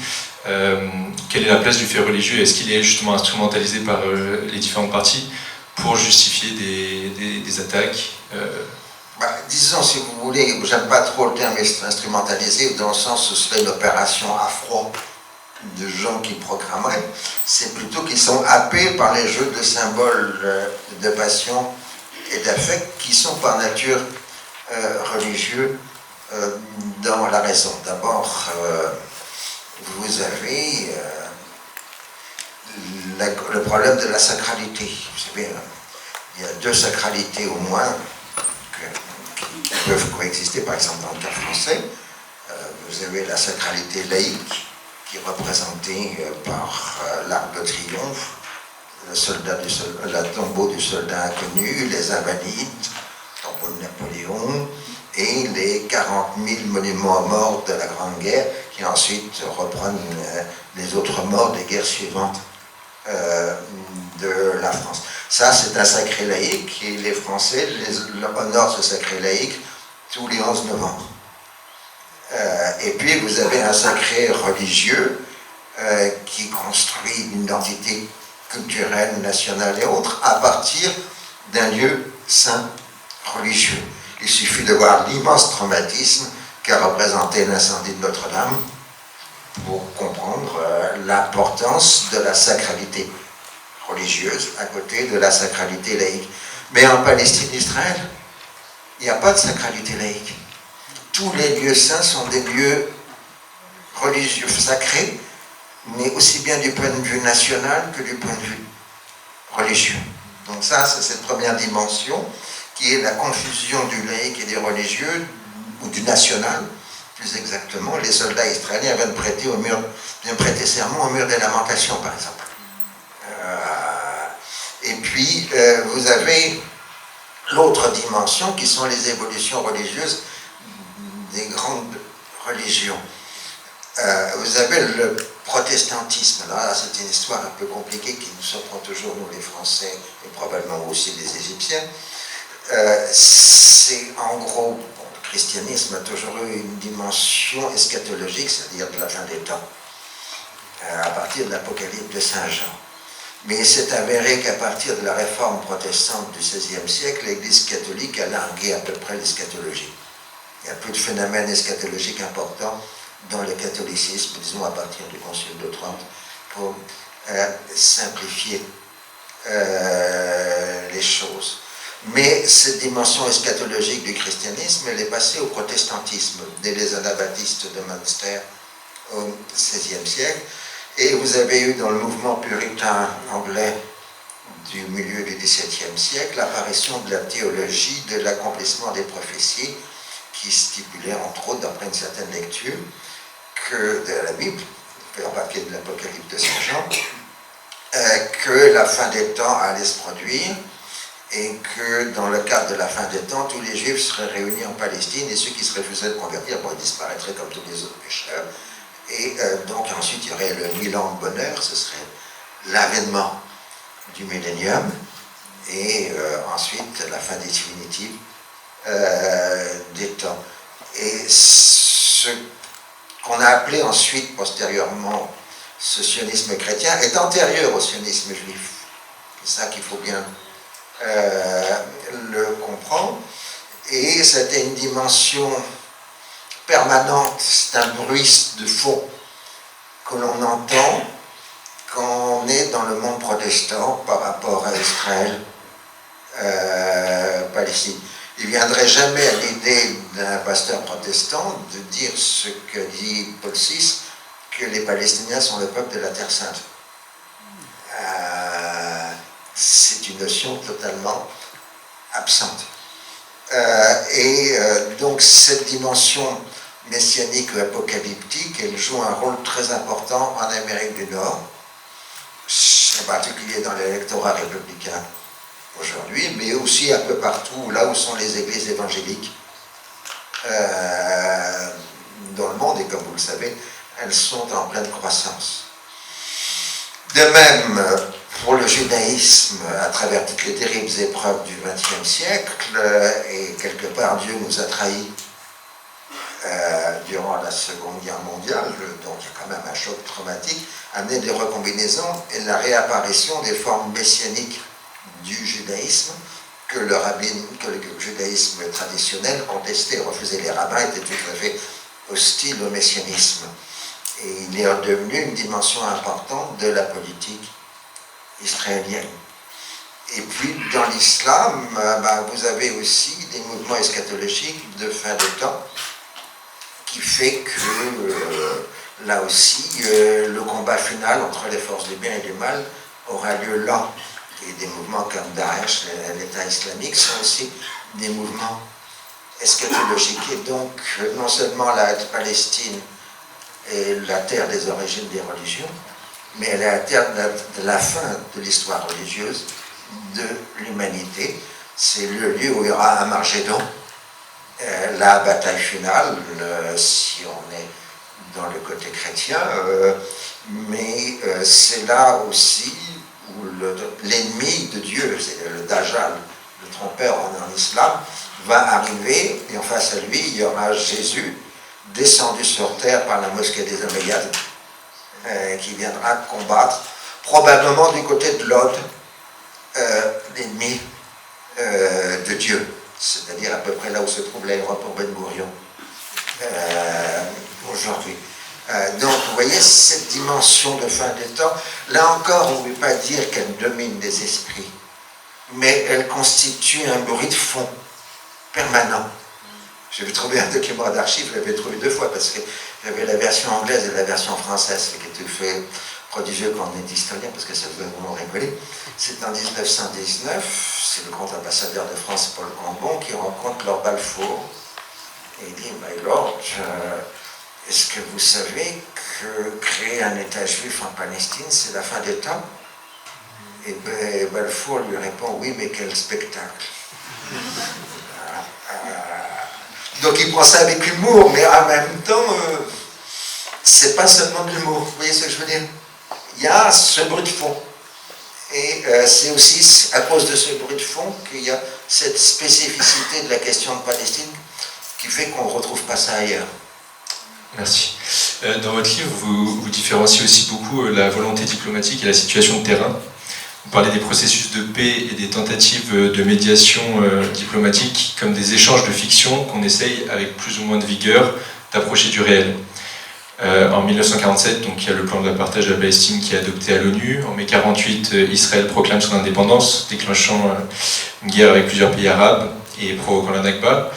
quelle est la place du fait religieux? Est-ce qu'il est justement instrumentalisé par les différentes parties pour justifier des attaques disons, si vous voulez, j'aime pas trop le terme instrumentalisé, dans le sens où ce serait une opération à froid de gens qui programmeraient, c'est plutôt qu'ils sont happés par les jeux de symboles de passion et d'affect qui sont par nature religieux dans la raison. D'abord, vous avez le problème de la sacralité. Vous savez, il y a deux sacralités au moins qui peuvent coexister, par exemple dans le cas français. Vous avez la sacralité laïque, qui est représentée par l'Arc de Triomphe, le tombeau du soldat inconnu, les Invalides, le tombeau de Napoléon, et les 40 000 monuments aux morts de la Grande Guerre, qui ensuite reprennent les autres morts des guerres suivantes de la France. Ça, c'est un sacré laïque, et les Français honorent ce sacré laïque tous les 11 novembre. Et puis, vous avez un sacré religieux qui construit une identité culturelle, nationale et autres à partir d'un lieu saint religieux. Il suffit de voir l'immense traumatisme qu'a représenté l'incendie de Notre-Dame pour comprendre l'importance de la sacralité religieuse à côté de la sacralité laïque. Mais en Palestine-Israël, il n'y a pas de sacralité laïque. Tous les lieux saints sont des lieux religieux sacrés, mais aussi bien du point de vue national que du point de vue religieux. Donc ça, c'est cette première dimension qui est la confusion du laïque et du religieux, ou du national, plus exactement. Les soldats israéliens viennent prêter serment au mur des lamentations, par exemple. Et puis, vous avez l'autre dimension qui sont les évolutions religieuses des grandes religions. Vous avez le protestantisme. Alors là, c'est une histoire un peu compliquée qui nous surprend toujours, nous les Français, et probablement aussi les Égyptiens. C'est en gros, le christianisme a toujours eu une dimension eschatologique, c'est-à-dire de la fin des temps, à partir de l'Apocalypse de Saint Jean. Mais il s'est avéré qu'à partir de la réforme protestante du XVIe siècle, l'Église catholique a largué à peu près l'eschatologie. Il y a plus de phénomènes eschatologiques importants dans le catholicisme, disons à partir du Concile de Trente, pour simplifier les choses. Mais cette dimension eschatologique du christianisme, elle est passée au protestantisme, dès les anabaptistes de Münster au XVIe siècle. Et vous avez eu dans le mouvement puritain anglais du milieu du XVIIe siècle l'apparition de la théologie de l'accomplissement des prophéties, qui stipulait, entre autres, d'après une certaine lecture, que de la Bible, en papier de l'Apocalypse de Saint Jean, que la fin des temps allait se produire, et que dans le cadre de la fin des temps, tous les Juifs seraient réunis en Palestine, et ceux qui se refusaient de convertir, ils disparaîtraient comme tous les autres pécheurs. Et donc ensuite, il y aurait le 1000 ans de bonheur, ce serait l'avènement du millénium, et ensuite la fin définitive des temps. Et ce qu'on a appelé ensuite, postérieurement, ce sionisme chrétien, est antérieur au sionisme juif. C'est ça qu'il faut bien le comprendre. Et c'était une dimension permanente, c'est un bruit de fond que l'on entend quand on est dans le monde protestant par rapport à Israël, Palestine. Il ne viendrait jamais à l'idée d'un pasteur protestant de dire ce que dit Paul VI, que les Palestiniens sont le peuple de la Terre Sainte. C'est une notion totalement absente. Donc cette dimension messianique ou apocalyptique, elle joue un rôle très important en Amérique du Nord, en particulier dans l'électorat républicain aujourd'hui, mais aussi un peu partout là où sont les églises évangéliques dans le monde, et comme vous le savez, elles sont en pleine croissance. De même, pour le judaïsme, à travers toutes les terribles épreuves du XXe siècle, et quelque part Dieu nous a trahis durant la Seconde Guerre mondiale, donc il y a quand même un choc traumatique, amené des recombinaisons et la réapparition des formes messianiques du judaïsme que le judaïsme traditionnel contestait, refusait. Les rabbins étaient tout à fait hostiles au messianisme. Et il est devenu une dimension importante de la politique israélienne. Et puis, dans l'islam, vous avez aussi des mouvements eschatologiques de fin de temps qui fait que, là aussi, le combat final entre les forces du bien et du mal aura lieu là. et des mouvements comme Daesh, l'État islamique, sont aussi des mouvements eschatologiques. Et donc, non seulement la Palestine est la terre des origines des religions, mais elle est la terre de la fin de l'histoire religieuse de l'humanité. C'est le lieu où il y aura un Armageddon, la bataille finale, si on est dans le côté chrétien, mais c'est là aussi où l'ennemi de Dieu, c'est le Dajjal, le trompeur en islam, va arriver, et en face à lui, il y aura Jésus, descendu sur terre par la mosquée des Omeyyades, qui viendra combattre, probablement du côté de l'Aude, l'ennemi de Dieu, c'est-à-dire à peu près là où se trouve l'aéroport Ben Gourion aujourd'hui. Donc, vous voyez, cette dimension de fin des temps, là encore, on ne veut pas dire qu'elle domine les esprits, mais elle constitue un bruit de fond permanent. J'avais trouvé un document d'archives, je l'avais trouvé 2 fois, parce que j'avais la version anglaise et la version française, qui était fait prodigieux quand on est historien, parce que ça faisait vraiment rigoler. C'est en 1919, c'est le grand ambassadeur de France, Paul Cambon, qui rencontre Lord Balfour, et il dit, « My Lord, est-ce que vous savez que créer un État juif en Palestine, c'est la fin des temps ?» Et Balfour lui répond, « Oui, mais quel spectacle !» Donc il prend ça avec humour, mais en même temps, c'est pas seulement de l'humour. Vous voyez ce que je veux dire? Il y a ce bruit de fond. Et c'est aussi à cause de ce bruit de fond qu'il y a cette spécificité de la question de Palestine qui fait qu'on ne retrouve pas ça ailleurs. Merci. Dans votre livre, vous différenciez aussi beaucoup la volonté diplomatique et la situation de terrain. Vous parlez des processus de paix et des tentatives de médiation diplomatique comme des échanges de fiction qu'on essaye, avec plus ou moins de vigueur, d'approcher du réel. En 1947, donc, il y a le plan de partage de la Palestine qui est adopté à l'ONU. En mai 1948, Israël proclame son indépendance, déclenchant une guerre avec plusieurs pays arabes et provoquant la Nakba.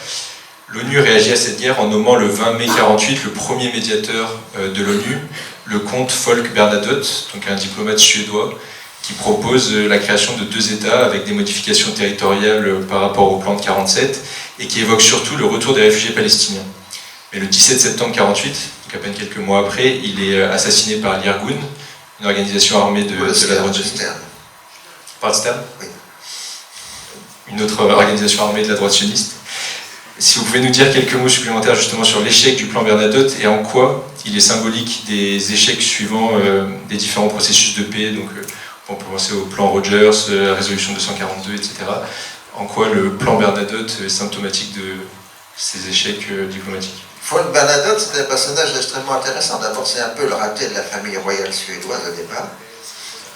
L'ONU réagit à cette guerre en nommant le 20 mai 1948 le premier médiateur de l'ONU, le comte Folke Bernadotte, donc un diplomate suédois, qui propose la création de 2 États avec des modifications territoriales par rapport au plan de 1947 et qui évoque surtout le retour des réfugiés palestiniens. Mais le 17 septembre 1948, donc à peine quelques mois après, il est assassiné par l'Irgun, une organisation armée de la droite sioniste. Par Stern ? Oui. Une autre organisation armée de la droite sioniste. Si vous pouvez nous dire quelques mots supplémentaires justement sur l'échec du plan Bernadotte et en quoi il est symbolique des échecs suivants des différents processus de paix, donc on peut penser au plan Rogers, la résolution 242, etc. En quoi le plan Bernadotte est symptomatique de ces échecs diplomatiques? Folke Bernadotte, c'est un personnage extrêmement intéressant. D'abord, c'est un peu le raté de la famille royale suédoise au départ.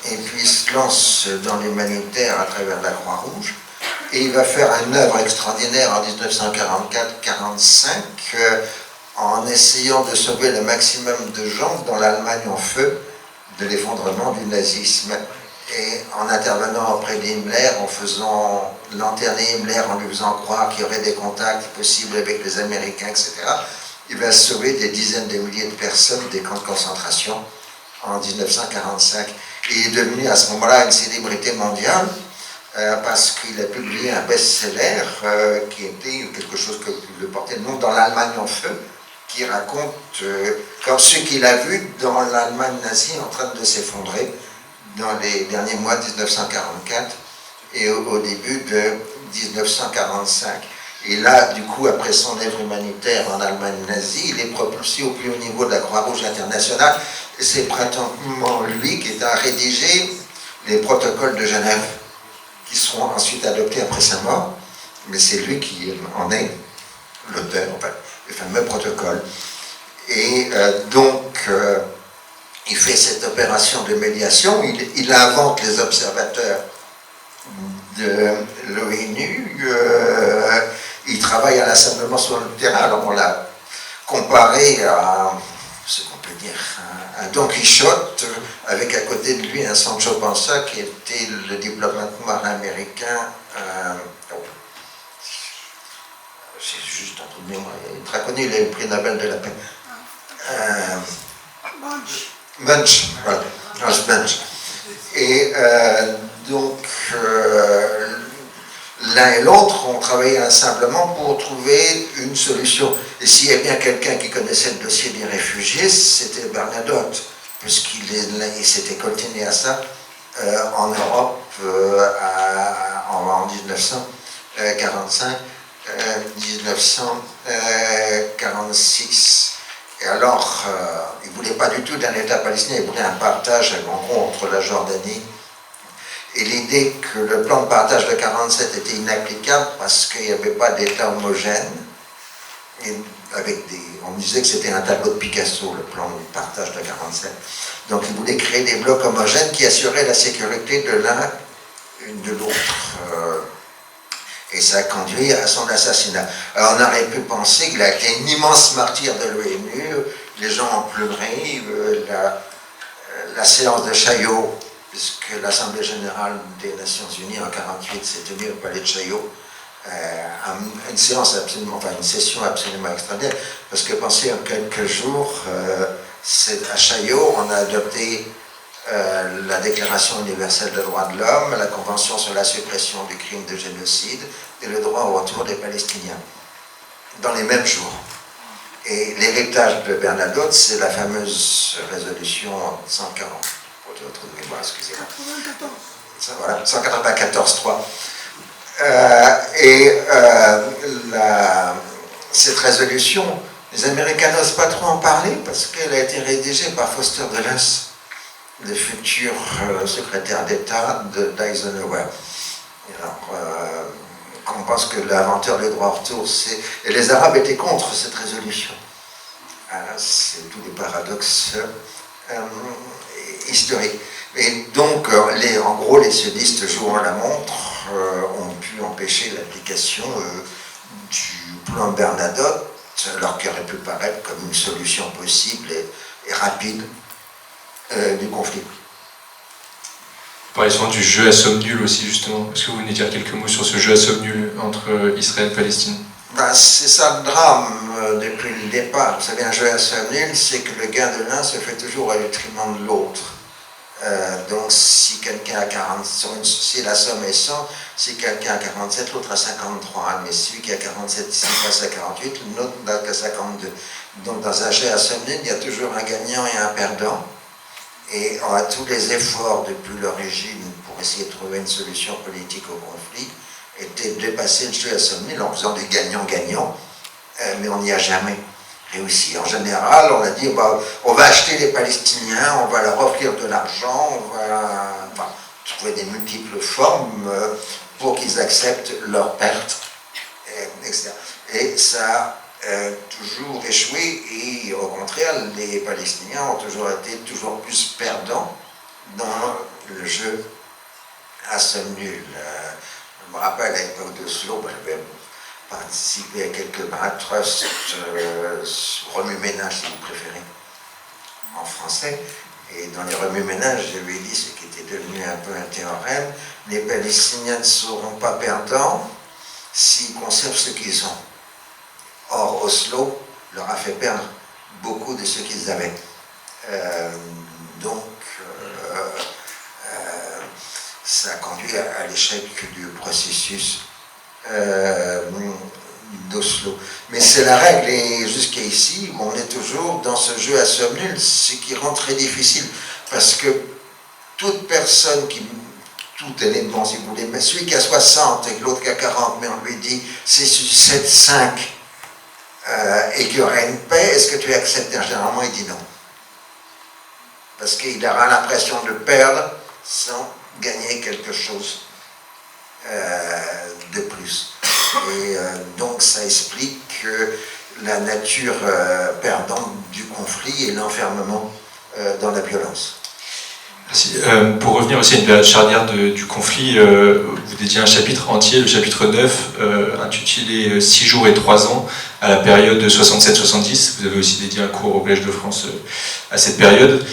Et puis, il se lance dans l'humanitaire à travers la Croix-Rouge. Et il va faire une œuvre extraordinaire en 1944-45 en essayant de sauver le maximum de gens dans l'Allemagne en feu de l'effondrement du nazisme. Et en intervenant auprès d'Himmler, en faisant lanterner Himmler, en lui faisant croire qu'il y aurait des contacts possibles avec les Américains, etc., il va sauver des dizaines de milliers de personnes des camps de concentration en 1945. Et il est devenu à ce moment-là une célébrité mondiale parce qu'il a publié un best-seller qui était quelque chose que le portait le nom dans l'Allemagne en feu, qui raconte comme ce qu'il a vu dans l'Allemagne nazie en train de s'effondrer dans les derniers mois de 1944 et au début de 1945. Et là, du coup, après son œuvre humanitaire en Allemagne nazie, il est propulsé au plus haut niveau de la Croix-Rouge internationale. Et c'est pratiquement lui qui est à rédiger les protocoles de Genève, qui seront ensuite adoptés après sa mort. Mais c'est lui qui en est l'auteur, en fait, les fameux protocoles. Et il fait cette opération de médiation, il invente les observateurs de l'ONU, il travaille inlassablement sur le terrain. Alors on l'a comparé à ce qu'on peut dire un Don Quichotte, avec à côté de lui un Sancho Panza qui était le diplomate noir américain. C'est juste un truc de mémoire, il est très connu, il a eu le prix Nobel de la paix. Munch, voilà, George Munch. Et Donc, l'un et l'autre ont travaillé simplement pour trouver une solution. Et s'il y a bien quelqu'un qui connaissait le dossier des réfugiés, c'était Bernadotte, puisqu'il s'était coltiné à ça en Europe en 1945, 1946. Et alors, il ne voulait pas du tout d'un État palestinien, il voulait un partage en gros entre la Jordanie. Et l'idée que le plan de partage de 1947 était inapplicable parce qu'il n'y avait pas d'État homogène, et on disait que c'était un tableau de Picasso, le plan de partage de 1947. Donc il voulait créer des blocs homogènes qui assuraient la sécurité de l'un et de l'autre. Et ça a conduit à son assassinat. Alors on aurait pu penser qu'il a été un immense martyr de l'ONU, les gens ont pleuré, la séance de Chaillot, puisque l'Assemblée générale des Nations Unies en 1948 s'est tenue au palais de Chaillot, une session absolument extraordinaire, parce que pensez en quelques jours, à Chaillot, on a adopté la Déclaration universelle des droits de l'homme, la Convention sur la suppression du crime de génocide et le droit au retour des Palestiniens, dans les mêmes jours. Et l'héritage de Bernadotte, c'est la fameuse résolution 140. Votre mémoire, excusez-moi. 194.3. Cette résolution, les Américains n'osent pas trop en parler parce qu'elle a été rédigée par Foster Dulles, le futur secrétaire d'État d'Eisenhower. On pense que l'inventeur des droits au retour, et les Arabes étaient contre cette résolution. C'est tous les paradoxes historique. Et donc, en gros, les sionistes jouant la montre ont pu empêcher l'application du plan Bernadotte, alors qu'il aurait pu paraître comme une solution possible et rapide du conflit. Vous parlez souvent du jeu à somme nulle aussi, justement. Est-ce que vous venez dire quelques mots sur ce jeu à somme nulle entre Israël et Palestine? C'est ça le drame depuis le départ. Vous savez, un jeu à somme nulle, c'est que le gain de l'un se fait toujours au détriment de l'autre. Donc si quelqu'un a 40, si la somme est 100, si quelqu'un a 47, l'autre a 53. Mais celui qui a 47, s'il passe à 48, l'autre n'a que 52. Donc dans un jeu à somme nulle, il y a toujours un gagnant et un perdant. Et on a tous les efforts depuis l'origine pour essayer de trouver une solution politique au conflit était de dépasser le jeu à somme nulle en faisant des gagnants-gagnants, mais on n'y a jamais réussi. En général, on a dit on va acheter les Palestiniens, on va leur offrir de l'argent, on va trouver des multiples formes pour qu'ils acceptent leurs pertes, etc. Et ça a toujours échoué, et au contraire, les Palestiniens ont toujours été toujours plus perdants dans le jeu à somme nulle. Je me rappelle à l'époque d'Oslo, j'avais participé à quelques bras trusts, remue-ménage si vous préférez, en français. Et dans les remue-ménages, j'avais dit ce qui était devenu un peu un théorème: les Palestiniens ne seront pas perdants s'ils conservent ce qu'ils ont. Or, Oslo leur a fait perdre beaucoup de ce qu'ils avaient. Ça a conduit à l'échec du processus d'Oslo. Mais c'est la règle, et jusqu'à ici, on est toujours dans ce jeu à somme nulle, ce qui rend très difficile, parce que toute personne tout élément, si vous voulez, mais celui qui a 60 et l'autre qui a 40, mais on lui dit c'est 7-5 et qu'il y aurait une paix, est-ce que tu acceptes? Généralement, il dit non. Parce qu'il aura l'impression de perdre sans gagner quelque chose de plus. Et donc ça explique la nature perdante du conflit et l'enfermement dans la violence. Merci. Pour revenir aussi à une période charnière du conflit, vous dédiez un chapitre entier, le chapitre 9, intitulé 6 jours et 3 ans, à la période de 67-70. Vous avez aussi dédié un cours au Collège de France à cette période.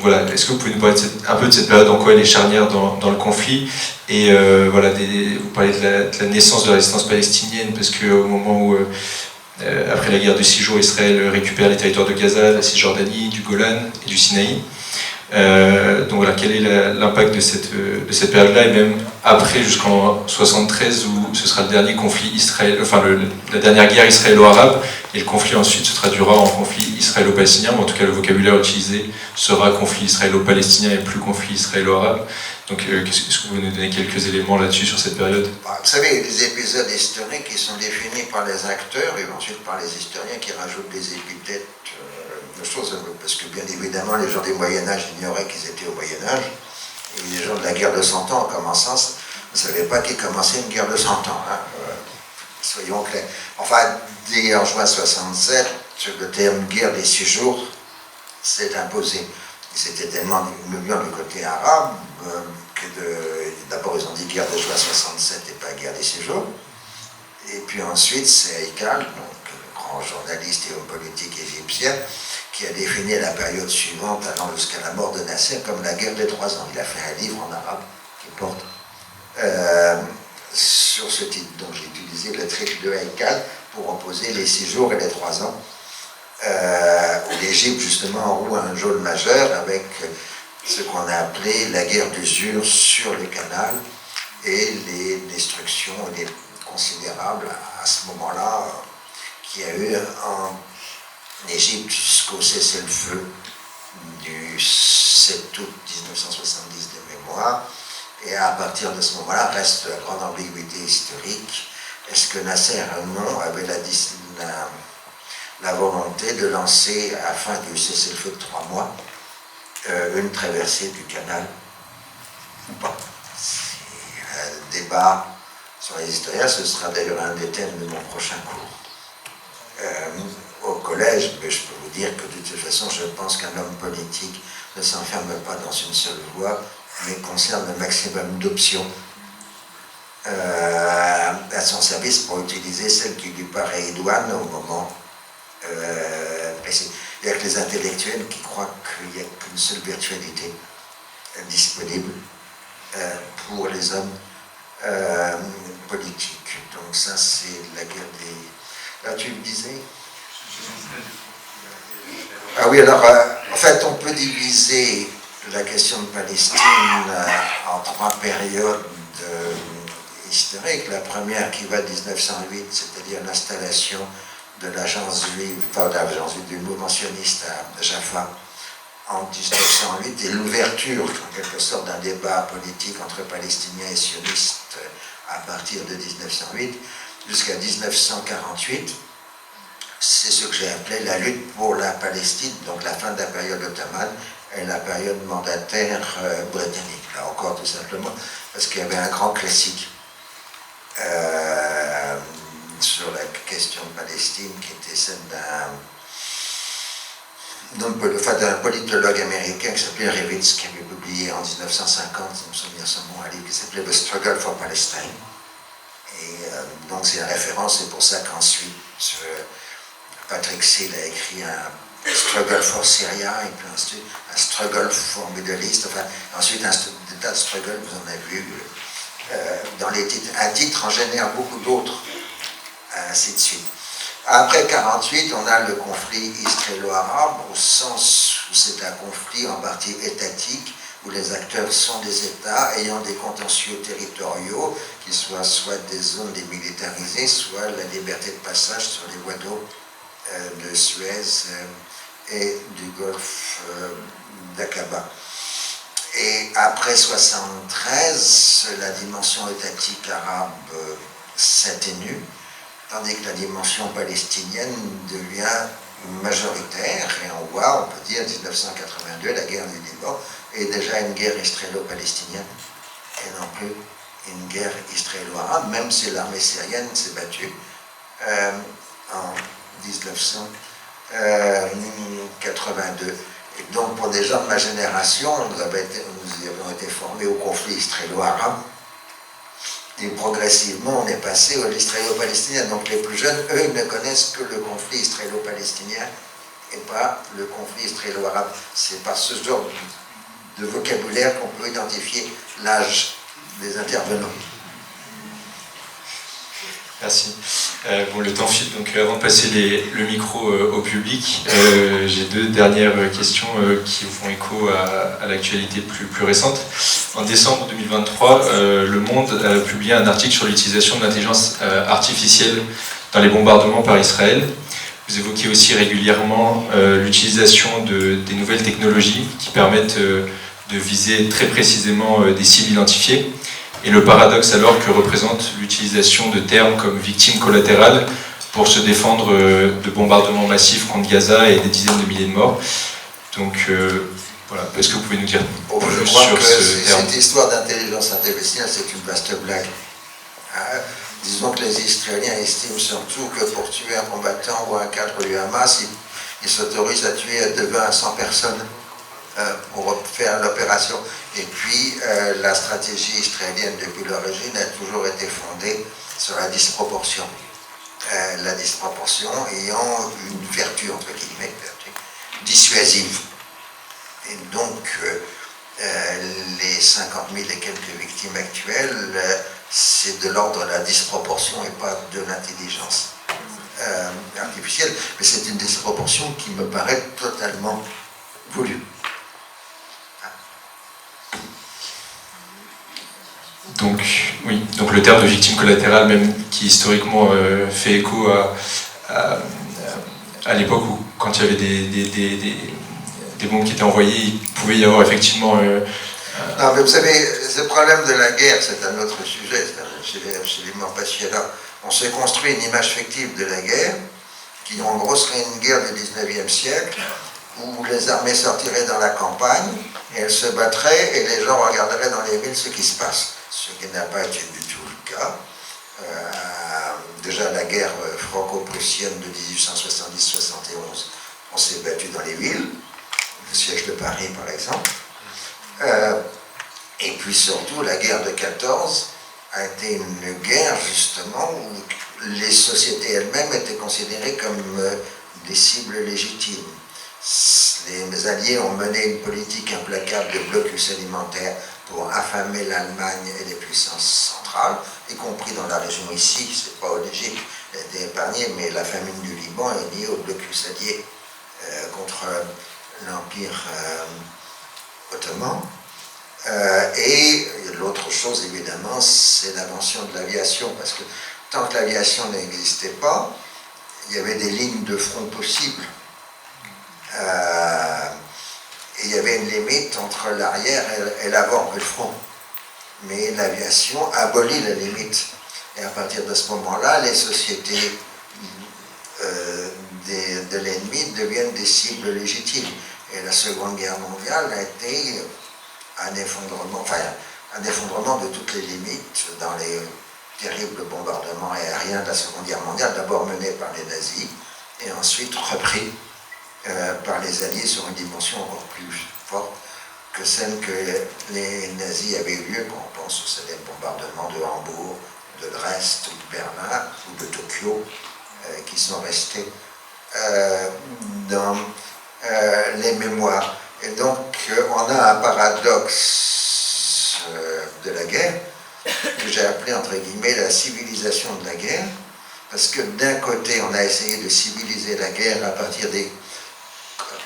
Voilà, est-ce que vous pouvez nous parler un peu de cette période, en quoi elle est charnière dans le conflit, et voilà, vous parlez de la naissance de la résistance palestinienne, parce qu'au moment où, après la guerre de 6 jours, Israël récupère les territoires de Gaza, la Cisjordanie, du Golan et du Sinaï. Donc voilà, quel est l'impact de cette période-là, et même après, jusqu'en 73, où ce sera le dernier conflit la dernière guerre israélo-arabe, et le conflit ensuite se traduira en conflit israélo-palestinien, ou en tout cas le vocabulaire utilisé sera conflit israélo-palestinien et plus conflit israélo-arabe. Donc est-ce que vous pouvez nous donner quelques éléments là-dessus sur cette période? Vous savez, il y a des épisodes historiques qui sont définis par les acteurs et ensuite par les historiens qui rajoutent des épithètes de choses, parce que bien évidemment les gens du Moyen-Âge ignoraient qu'ils étaient au Moyen-Âge, et les gens de la guerre de 100 ans en commençant ne savaient pas qu'ils commençaient une guerre de 100 ans. Hein. Soyons clairs. Enfin, dès en juin 67, le terme guerre des 6 jours s'est imposé. C'était tellement humiliant du côté arabe d'abord ils ont dit guerre de juin 67 et pas guerre des 6 jours. Et puis ensuite, c'est Haïkal, donc le grand journaliste et homme politique égyptien, qui a défini la période suivante, allant jusqu'à la mort de Nasser, comme la guerre des 3 ans. Il a fait un livre en arabe qui porte sur ce titre. Donc j'ai utilisé le traité de Haïkal pour opposer les 6 jours et les 3 ans, où l'Égypte justement roue un rôle majeur avec ce qu'on a appelé la guerre d'usure sur les canals et les destructions considérables à ce moment-là qu'il y a eu en Égypte jusqu'au cessez-le-feu du 7 août 1970 de mémoire. Et à partir de ce moment-là, reste la grande ambiguïté historique. Est-ce que Nasser non avait la volonté de lancer, à la fin du cessez-le-feu de 3 mois, une traversée du canal ou pas? C'est un débat sur les historiens, ce sera d'ailleurs un des thèmes de mon prochain cours. Au collège, mais je peux vous dire que de toute façon, je pense qu'un homme politique ne s'enferme pas dans une seule voie, mais conserve le maximum d'options à son service pour utiliser celle qui lui paraît idoine au moment précis. Il n'y a que les intellectuels qui croient qu'il n'y a qu'une seule virtualité disponible pour les hommes politiques. Donc ça, c'est la guerre des... Là, tu me disais? Ah oui, alors, en fait, on peut diviser la question de Palestine en 3 périodes historiques. La première qui va de 1908, c'est-à-dire l'installation de l'agence juive, du mouvement sioniste à Jaffa en 1908, et l'ouverture, en quelque sorte, d'un débat politique entre Palestiniens et sionistes à partir de 1908 jusqu'à 1948. C'est ce que j'ai appelé la lutte pour la Palestine, donc la fin de la période ottomane et la période mandataire britannique. Là encore, tout simplement, parce qu'il y avait un grand classique sur la question de Palestine, qui était celle d'un politologue américain qui s'appelait Revitz, qui avait publié en 1950, je me souviens son nom, un livre qui s'appelait The Struggle for Palestine. Et donc c'est une référence, c'est pour ça qu'ensuite Patrick Seale a écrit un Struggle for Syria, et puis ensuite un Struggle for Middle East, enfin ensuite un tas de struggles, vous en avez vu dans les titres. Un titre en génère beaucoup d'autres, ainsi de suite. Après 1948, on a le conflit israélo-arabe, au sens où c'est un conflit en partie étatique, où les acteurs sont des États ayant des contentieux territoriaux, qui soient soit des zones démilitarisées, soit la liberté de passage sur les voies d'eau de Suez et du golfe d'Aqaba. Et après 1973, la dimension étatique arabe s'atténue, tandis que la dimension palestinienne devient majoritaire, et on voit, on peut dire, 1982, la guerre du Liban est déjà une guerre israélo-palestinienne, et non plus une guerre israélo-arabe, même si l'armée syrienne s'est battue en 1982. Et donc, pour des gens de ma génération, nous avons été formés au conflit israélo-arabe, et progressivement, on est passé à l'israélo-palestinien. Donc, les plus jeunes, eux, ne connaissent que le conflit israélo-palestinien et pas le conflit israélo-arabe. C'est par ce genre de vocabulaire qu'on peut identifier l'âge des intervenants. Merci. Bon, le temps file, donc avant de passer le micro au public, j'ai deux dernières questions qui font écho à l'actualité plus récente. En décembre 2023, Le Monde a publié un article sur l'utilisation de l'intelligence artificielle dans les bombardements par Israël. Vous évoquez aussi régulièrement l'utilisation des nouvelles technologies qui permettent de viser très précisément des cibles identifiées. Et le paradoxe alors que représente l'utilisation de termes comme victime collatérale pour se défendre de bombardements massifs contre Gaza et des dizaines de milliers de morts. Donc voilà, est-ce que vous pouvez nous dire je plus crois sur que ce terme? cette histoire d'intelligence artificielle, c'est une vaste blague. Disons que les Israéliens estiment surtout que pour tuer un combattant ou un cadre du Hamas, ils s'autorisent à tuer de 20 à 100 personnes pour faire l'opération. Et puis, la stratégie israélienne depuis l'origine a toujours été fondée sur la disproportion. La disproportion ayant une vertu, entre guillemets, dissuasive. Et donc, les 50 000 et quelques victimes actuelles, c'est de l'ordre de la disproportion et pas de l'intelligence artificielle. Mais c'est une disproportion qui me paraît totalement voulue. Donc, oui, donc le terme de victime collatérale, même qui historiquement fait écho à l'époque où, quand il y avait des bombes qui étaient envoyées, il pouvait y avoir effectivement... Non, mais vous savez, ce problème de la guerre, c'est un autre sujet, c'est absolument passionnant. On s'est construit une image fictive de la guerre, qui en gros serait une guerre du 19e siècle, où les armées sortiraient dans la campagne, et elles se battraient, et les gens regarderaient dans les villes ce qui se passe. Ce qui n'a pas été du tout le cas. Déjà, la guerre franco-prussienne de 1870-71, on s'est battu dans les villes, le siège de Paris par exemple. Et puis surtout, la guerre de 14 a été une guerre justement où les sociétés elles-mêmes étaient considérées comme des cibles légitimes. Les Alliés ont mené une politique implacable de blocus alimentaire pour affamer l'Allemagne et les puissances centrales, y compris dans la région ici, c'est pas au Égypte, elle a été épargnée, mais la famine du Liban est liée au blocus allié contre l'Empire ottoman. Et l'autre chose, évidemment, c'est l'invention de l'aviation, parce que tant que l'aviation n'existait pas, il y avait des lignes de front possibles. Et il y avait une limite entre l'arrière et l'avant, et le front. Mais l'aviation abolit la limite. Et à partir de ce moment-là, les sociétés de l'ennemi deviennent des cibles légitimes. Et la Seconde Guerre mondiale a été un effondrement de toutes les limites dans les terribles bombardements aériens de la Seconde Guerre mondiale, d'abord menés par les nazis, et ensuite repris par les Alliés sur une dimension encore plus forte que celle que les nazis avaient eu lieu, quand on pense aux célèbres bombardements de Hambourg, de Dresde, ou de Berlin, ou de Tokyo, qui sont restés dans les mémoires. Et donc, on a un paradoxe de la guerre, que j'ai appelé, entre guillemets, la civilisation de la guerre, parce que d'un côté, on a essayé de civiliser la guerre à partir des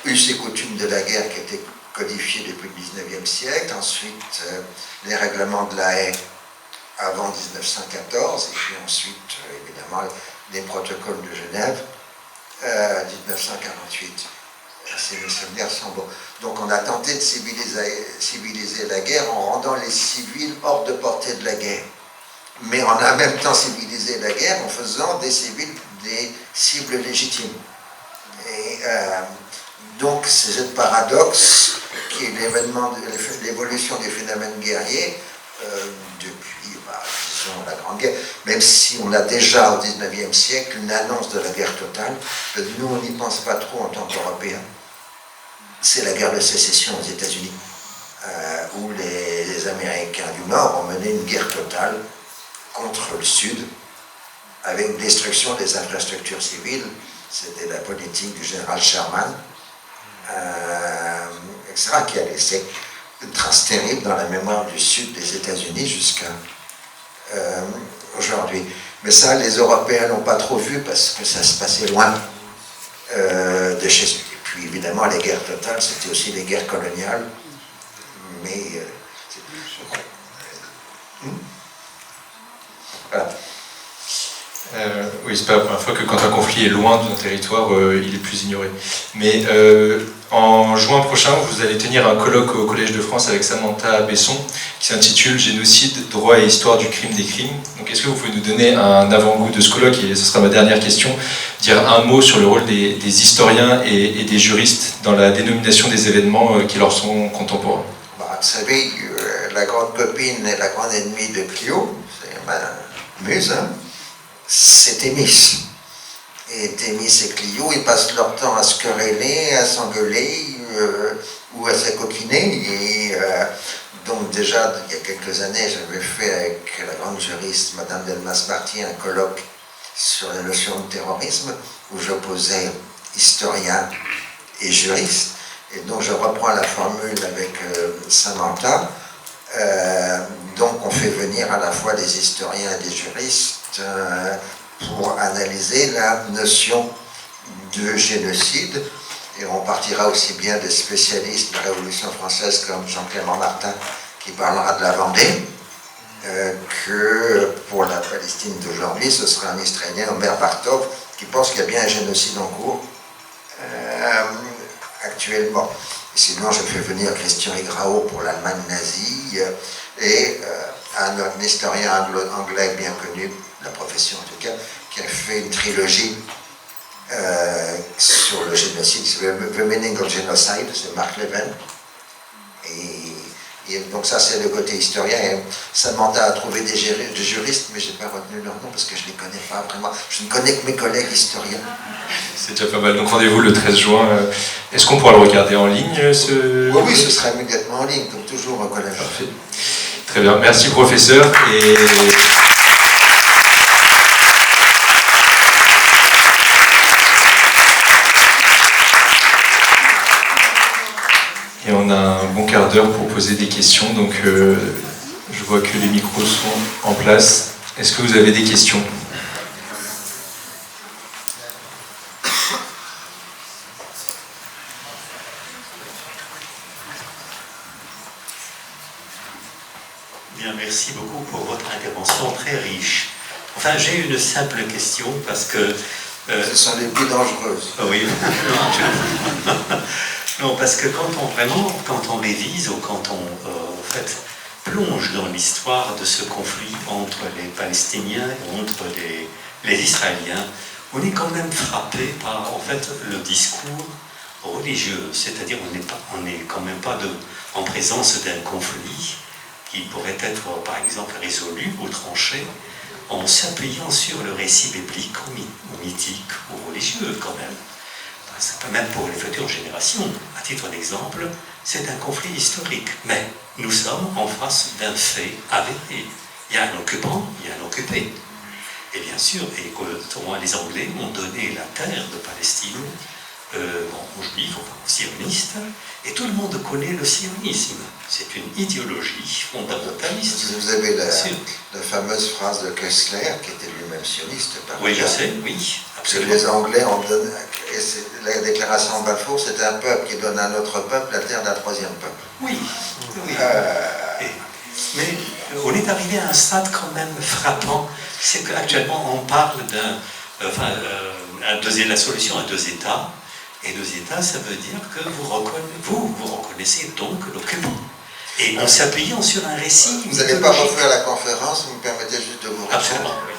us et coutumes de la guerre qui étaient codifiés depuis le 19e siècle, ensuite les règlements de la Haye avant 1914, et puis ensuite, évidemment, les protocoles de Genève, 1948. Si mes souvenirs sont bons. Donc on a tenté de civiliser la guerre en rendant les civils hors de portée de la guerre. Mais on a en même temps civilisé la guerre en faisant des civils des cibles légitimes. Et donc c'est ce paradoxe qui est l'évolution des phénomènes guerriers depuis, disons, la Grande Guerre. Même si on a déjà au XIXe siècle une annonce de la guerre totale, nous on n'y pense pas trop en tant qu'Européens. C'est la guerre de sécession aux États-Unis, où les Américains du Nord ont mené une guerre totale contre le Sud, avec une destruction des infrastructures civiles. C'était la politique du général Sherman, etc., qui a laissé une trace terrible dans la mémoire du Sud des États-Unis jusqu'à aujourd'hui. Mais ça, les Européens n'ont pas trop vu parce que ça se passait loin de chez eux. Et puis évidemment, les guerres totales, c'était aussi les guerres coloniales. Mais voilà. Oui, c'est pas la première fois que quand un conflit est loin d'un territoire, il est plus ignoré. Mais en juin prochain, vous allez tenir un colloque au Collège de France avec Samantha Besson qui s'intitule « Génocide, droit et histoire du crime des crimes ». Donc est-ce que vous pouvez nous donner un avant-goût de ce colloque, et ce sera ma dernière question, dire un mot sur le rôle des historiens et des juristes dans la dénomination des événements qui leur sont contemporains? Bah, vous savez, la grande copine et la grande ennemie de Clio, c'est ma muse, hein, c'est Thémis. Et Thémis et Clio, ils passent leur temps à se quereller, à s'engueuler ou à s'acoquiner. Et donc déjà, il y a quelques années, j'avais fait avec la grande juriste, Madame Delmas-Marty, un colloque sur la notion de terrorisme, où j'opposais historiens et juristes. Et donc je reprends la formule avec Samantha. Donc on fait venir à la fois des historiens et des juristes pour analyser la notion de génocide. Et on partira aussi bien des spécialistes de la Révolution française comme Jean-Clément Martin qui parlera de la Vendée, que pour la Palestine d'aujourd'hui, ce sera un Israélien, Omer Bartov, qui pense qu'il y a bien un génocide en cours actuellement. Et sinon, je fais venir Christian Igrao pour l'Allemagne nazie et un historien anglais bien connu, la profession en tout cas, qui a fait une trilogie sur le génocide, The Meaning of Genocide, c'est Mark Levin. Et donc ça, c'est le côté historien. Et Samantha a trouvé des juristes, mais je n'ai pas retenu leur nom parce que je ne les connais pas vraiment. Je ne connais que mes collègues historiens. C'est déjà pas mal. Donc rendez-vous le 13 juin. Est-ce qu'on pourra le regarder en ligne Oui, ce sera immédiatement en ligne, donc toujours au collège. Parfait. Très bien. Merci, professeur. Et on a un bon quart d'heure pour poser des questions, donc je vois que les micros sont en place. Est-ce que vous avez des questions? Bien, merci beaucoup pour votre intervention très riche. Enfin, j'ai une simple question parce que... Ce sont les plus dangereuses. Oui, non, parce que quand on révise ou quand on en fait, plonge dans l'histoire de ce conflit entre les Palestiniens et entre les Israéliens, on est quand même frappé par en fait, le discours religieux, c'est-à-dire on n'est quand même pas en présence d'un conflit qui pourrait être par exemple résolu ou tranché en s'appuyant sur le récit biblique ou mythique ou religieux quand même. C'est pas même pour les futures générations. À titre d'exemple, c'est un conflit historique, mais nous sommes en face d'un fait avéré. Il y a un occupant, il y a un occupé. Et bien sûr, les Anglais ont donné la terre de Palestine aux Juifs, aux sionistes, et tout le monde connaît le sionisme. C'est une idéologie fondamentaliste. Vous avez la fameuse phrase de Kessler, qui était lui-même sioniste. Oui, je sais, oui, absolument. Les Anglais ont donné, et la déclaration de Balfour, c'est un peuple qui donne à un autre peuple la terre d'un troisième peuple. Oui, oui. Mais on est arrivé à un stade quand même frappant, c'est qu'actuellement on parle la solution à deux États, et deux États, ça veut dire que vous reconnaissez donc l'occupant. Et en s'appuyant sur un récit... Vous n'allez pas refaire la conférence, vous me permettez juste de vous répondre. Absolument, oui.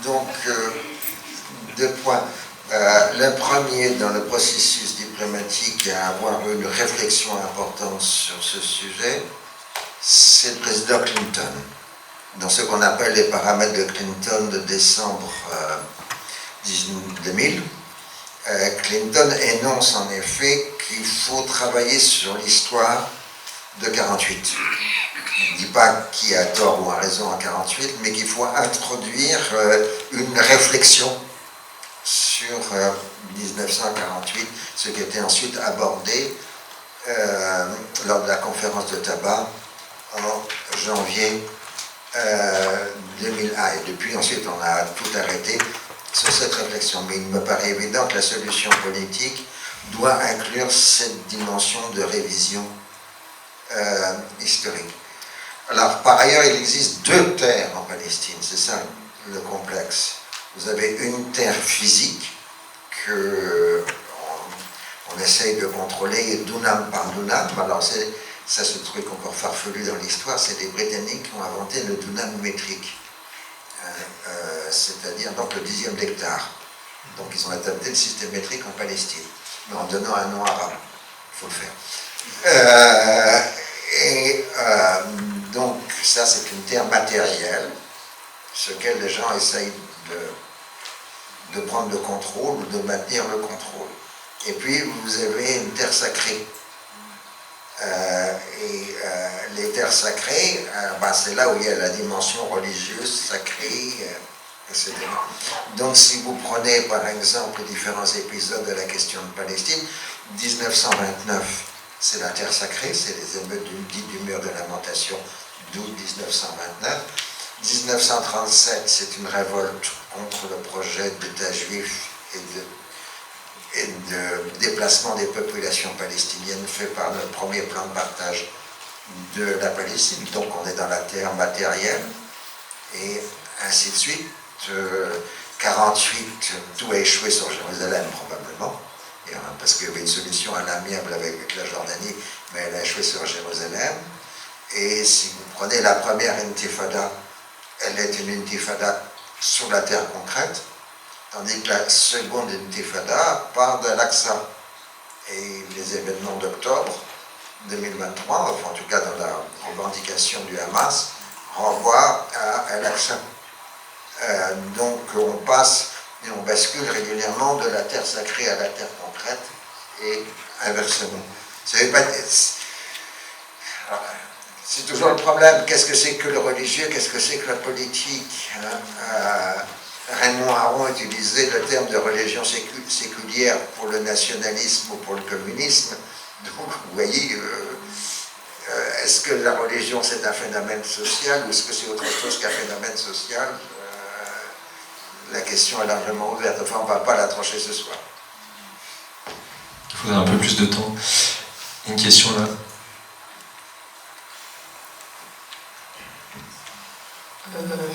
Donc, 2 points. Le premier, dans le processus diplomatique, à avoir une réflexion importante sur ce sujet, c'est le président Clinton. Dans ce qu'on appelle les paramètres de Clinton de décembre 2000, Clinton énonce en effet qu'il faut travailler sur l'histoire de 48. Il ne dit pas qui a tort ou a raison en 48, mais qu'il faut introduire une réflexion sur 1948, ce qui était ensuite abordé lors de la conférence de Tabar en janvier 2001. Et depuis, ensuite, on a tout arrêté sur cette réflexion. Mais il me paraît évident que la solution politique doit inclure cette dimension de révision historique. Alors, par ailleurs, il existe 2 terres en Palestine, c'est ça le complexe. Vous avez une terre physique que on essaye de contrôler dunam par dunam. Alors, ça, ce truc encore farfelu dans l'histoire, c'est les Britanniques qui ont inventé le dunam métrique, c'est-à-dire donc le 10e d'hectare. Donc, ils ont adapté le système métrique en Palestine, mais en donnant un nom arabe. Il faut le faire. Donc, ça, c'est une terre matérielle, sur laquelle les gens essayent de prendre le contrôle ou de maintenir le contrôle. Et puis, vous avez une terre sacrée. Les terres sacrées, c'est là où il y a la dimension religieuse, sacrée, etc. Donc, si vous prenez, par exemple, les différents épisodes de la question de Palestine, 1929, c'est la terre sacrée, c'est les émeutes du mur de lamentation d'août 1929. 1937, c'est une révolte contre le projet d'État juif et de déplacement des populations palestiniennes fait par le premier plan de partage de la Palestine. Donc on est dans la terre matérielle et ainsi de suite. 48, tout a échoué sur Jérusalem probablement, parce qu'il y avait une solution à l'amiable avec la Jordanie, mais elle a échoué sur Jérusalem. Et si vous prenez la première intifada, elle est une intifada sur la terre concrète, tandis que la seconde intifada part d'Al-Aqsa. Et les événements d'octobre 2023, enfin en tout cas dans la revendication du Hamas, renvoient à Al-Aqsa. Donc on passe et on bascule régulièrement de la terre sacrée à la terre concrète et inversement. C'est toujours le problème, qu'est-ce que c'est que le religieux, qu'est-ce que c'est que la politique, Raymond Aron utilisait le terme de religion séculière pour le nationalisme ou pour le communisme. Donc, vous voyez, est-ce que la religion c'est un phénomène social ou est-ce que c'est autre chose qu'un phénomène social? La question est largement ouverte. Enfin, on ne va pas la trancher ce soir. Il faudrait un peu plus de temps. Une question là.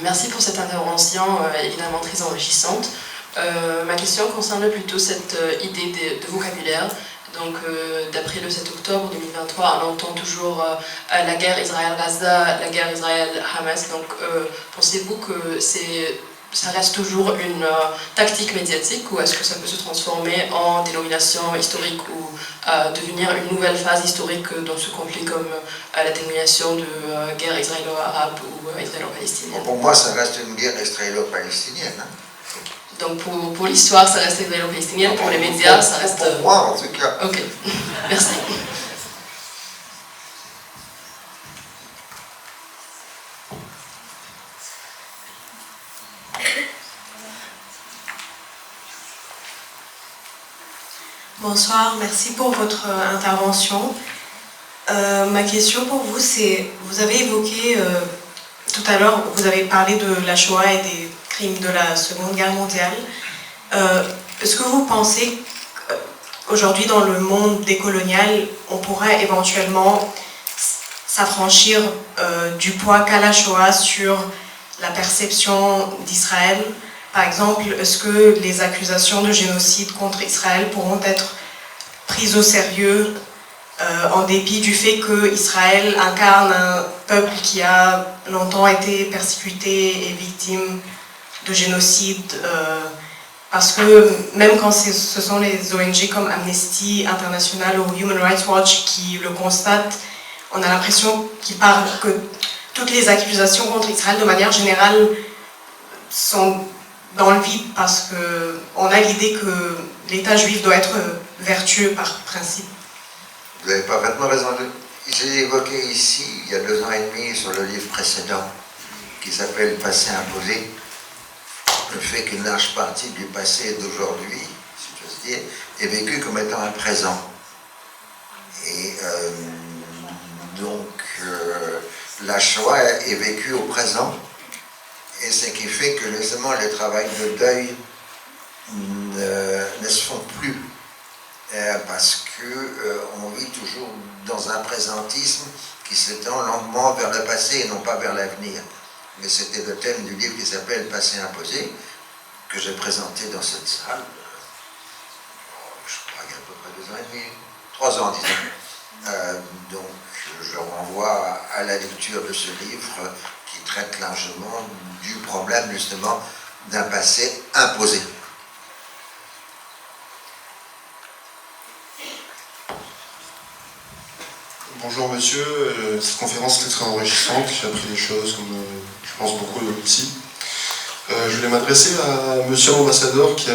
Merci pour cette intervention évidemment très enrichissante. Ma question concerne plutôt cette idée de vocabulaire. Donc, d'après le 7 octobre 2023, on entend toujours la guerre Israël-Gaza, la guerre Israël-Hamas. Donc, pensez-vous que ça reste toujours une tactique médiatique ou est-ce que ça peut se transformer en dénomination historique ou devenir une nouvelle phase historique dans ce conflit comme la dénomination de guerre israélo-arabe ou israélo-palestinienne? Pour moi, ça reste une guerre israélo-palestinienne. Hein. Donc pour l'histoire, ça reste israélo-palestinienne, pour les médias, ça reste... Pour moi, en tout cas. Ok, merci. Bonsoir, merci pour votre intervention. Ma question pour vous, c'est, vous avez évoqué tout à l'heure, vous avez parlé de la Shoah et des crimes de la Seconde Guerre mondiale. Est-ce que vous pensez qu'aujourd'hui, dans le monde décolonial, on pourrait éventuellement s'affranchir du poids qu'a la Shoah sur la perception d'Israël? Par exemple, est-ce que les accusations de génocide contre Israël pourront être prises au sérieux en dépit du fait qu'Israël incarne un peuple qui a longtemps été persécuté et victime de génocide, parce que même quand ce sont les ONG comme Amnesty International ou Human Rights Watch qui le constatent, on a l'impression qu'ils parlent que toutes les accusations contre Israël de manière générale sont dans le vide parce qu'on a l'idée que l'État juif doit être vertueux par principe. Vous avez parfaitement raison. J'ai évoqué ici, il y a 2 ans et demi, sur le livre précédent, qui s'appelle « Passé imposé », le fait qu'une large partie du passé et d'aujourd'hui, si j'ose dire, est vécu comme étant un présent. Et donc, la Shoah est vécue au présent, et ce qui fait que justement les travaux de deuil ne se font plus, parce qu'on vit toujours dans un présentisme qui s'étend lentement vers le passé et non pas vers l'avenir. Mais c'était le thème du livre qui s'appelle « Passé imposé », que j'ai présenté dans cette salle, je crois il y a à peu près 2 ans et demi, 3 ans disons. Donc je renvoie à la lecture de ce livre qui traite largement du problème justement d'un passé imposé. Bonjour monsieur, cette conférence était très enrichissante, j'ai appris des choses comme je pense beaucoup aussi. Je voulais m'adresser à monsieur l'ambassadeur qui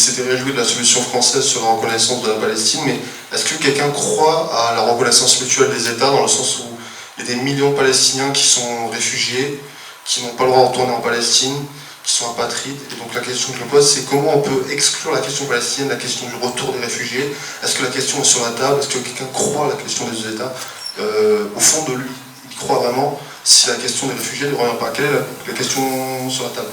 s'était réjoui de la solution française sur la reconnaissance de la Palestine, mais est-ce que quelqu'un croit à la reconnaissance mutuelle des États dans le sens où il y a des millions de Palestiniens qui sont réfugiés, qui n'ont pas le droit de retourner en Palestine, qui sont apatrides, et donc la question que je me pose c'est comment on peut exclure la question palestinienne, la question du retour des réfugiés? Est-ce que la question est sur la table? Est-ce que quelqu'un croit à la question des deux États? Au fond de lui, il croit vraiment si la question des réfugiés ne revient pas? Quelle est la question sur la table?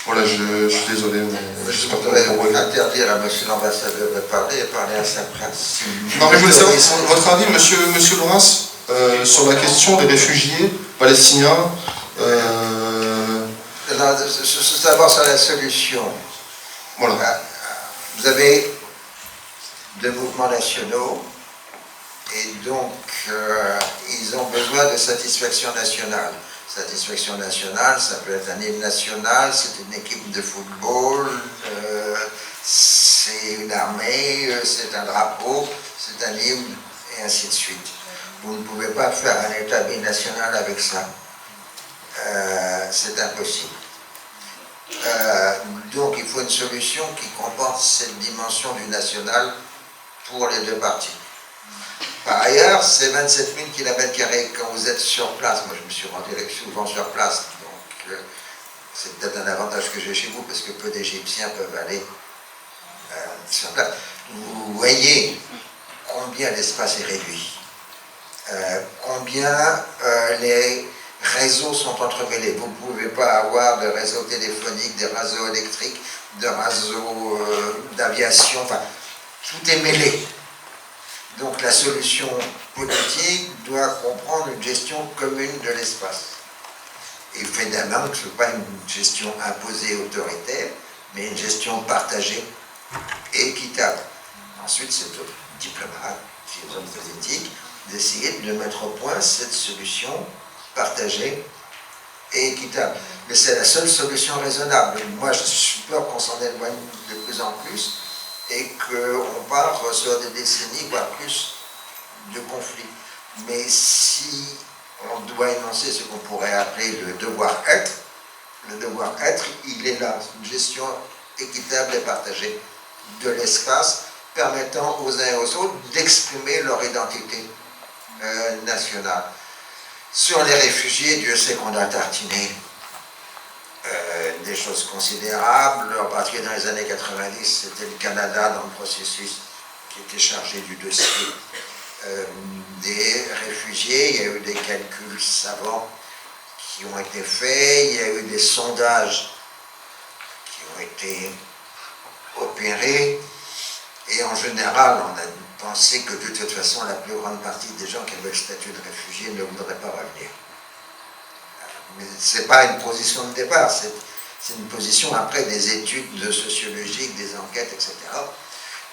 Voilà, je suis désolé, mais je voudrais interdire à monsieur l'ambassadeur de parler et parler à sa presse. Non, mais je voulais savoir votre avis, monsieur Laurens, sur la question des réfugiés palestiniens. D'abord sur la solution. Voilà. Vous avez 2 mouvements nationaux et donc ils ont besoin de satisfaction nationale. Satisfaction nationale, ça peut être un hymne national, c'est une équipe de football, c'est une armée, c'est un drapeau, c'est un hymne, et ainsi de suite. Vous ne pouvez pas faire un État binational avec ça. C'est impossible. Donc il faut une solution qui comporte cette dimension du national pour les 2 parties. Par ailleurs, c'est 27 000 km² quand vous êtes sur place. Moi, je me suis rendu souvent sur place, donc c'est peut-être un avantage que j'ai chez vous, parce que peu d'Égyptiens peuvent aller sur place. Vous voyez combien l'espace est réduit, combien les réseaux sont entremêlés. Vous ne pouvez pas avoir de réseau téléphonique, de réseaux électriques, de réseaux d'aviation, enfin, tout est mêlé. Donc la solution politique doit comprendre une gestion commune de l'espace. Et évidemment, ce n'est pas une gestion imposée autoritaire, mais une gestion partagée et équitable. Ensuite, c'est aux diplomates et aux hommes politiques d'essayer de mettre au point cette solution partagée et équitable. Mais c'est la seule solution raisonnable. Moi, je suis peur qu'on s'en éloigne de plus en plus et qu'on part sur des décennies, voire plus, de conflits. Mais si on doit énoncer ce qu'on pourrait appeler le devoir-être, il est là, une gestion équitable et partagée de l'espace, permettant aux uns et aux autres d'exprimer leur identité nationale. Sur les réfugiés, Dieu sait qu'on a tartiné des choses considérables. En particulier dans les années 90, c'était le Canada dans le processus qui était chargé du dossier des réfugiés. Il y a eu des calculs savants qui ont été faits, il y a eu des sondages qui ont été opérés, et en général, on a pensé que de toute façon, la plus grande partie des gens qui avaient le statut de réfugié ne voudraient pas revenir. Mais ce n'est pas une position de départ, c'est une position après des études sociologiques, des enquêtes, etc.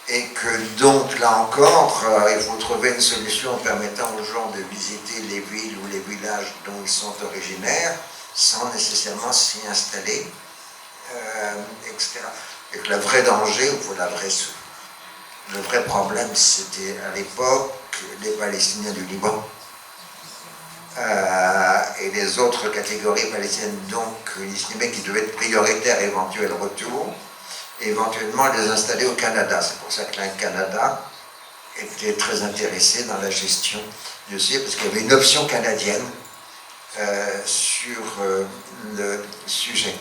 Et que donc, là encore, il faut trouver une solution permettant aux gens de visiter les villes ou les villages dont ils sont originaires, sans nécessairement s'y installer, etc. Et que le vrai danger, ou le vrai problème, c'était à l'époque les Palestiniens du Liban. Et les autres catégories palestiniennes, donc, ils estimaient qu'ils devaient être prioritaires éventuel retour, et éventuellement les installer au Canada. C'est pour ça que le Canada était très intéressé dans la gestion du dossier, parce qu'il y avait une option canadienne sur le sujet.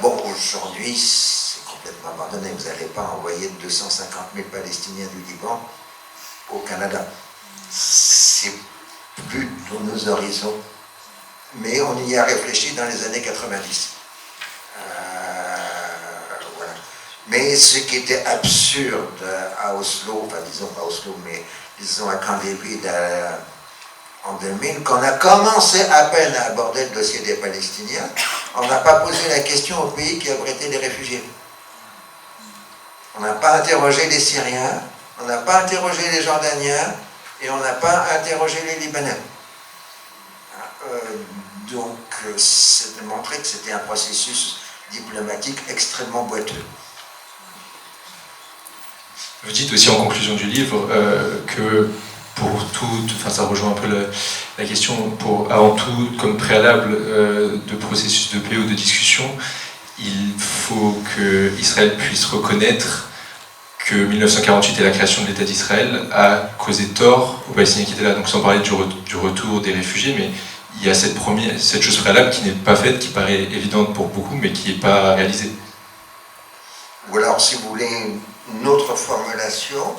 Bon, aujourd'hui, c'est complètement abandonné. Vous n'allez pas envoyer 250 000 Palestiniens du Liban au Canada. C'est plus dans nos horizons mais on y a réfléchi dans les années 90. Voilà. Mais ce qui était absurde à Oslo, enfin disons pas Oslo, mais disons à Camp David en 2000, qu'on a commencé à peine à aborder le dossier des Palestiniens, on n'a pas posé la question au pays qui abritait des réfugiés. On n'a pas interrogé les Syriens, on n'a pas interrogé les Jordaniens, et on n'a pas interrogé les Libanais. Donc, c'est de montrer que c'était un processus diplomatique extrêmement boiteux. Vous dites aussi en conclusion du livre que pour tout, enfin ça rejoint un peu la question, avant tout, comme préalable de processus de paix ou de discussion, il faut que Israël puisse reconnaître que 1948 et la création de l'État d'Israël a causé tort aux Palestiniens qui étaient là. Donc sans parler du retour des réfugiés, mais il y a cette chose préalable qui n'est pas faite, qui paraît évidente pour beaucoup, mais qui n'est pas réalisée. Ou alors, si vous voulez une autre formulation,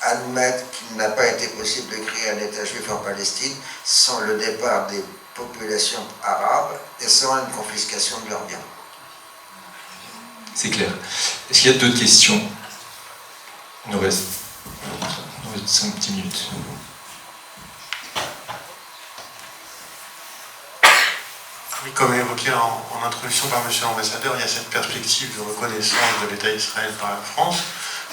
admettre qu'il n'a pas été possible de créer un État juif en Palestine sans le départ des populations arabes et sans une confiscation de leurs biens. C'est clair. Est-ce qu'il y a d'autres questions? Il nous reste 5 minutes. Oui, comme évoqué en introduction par M. l'ambassadeur, il y a cette perspective de reconnaissance de l'État d'Israël par la France.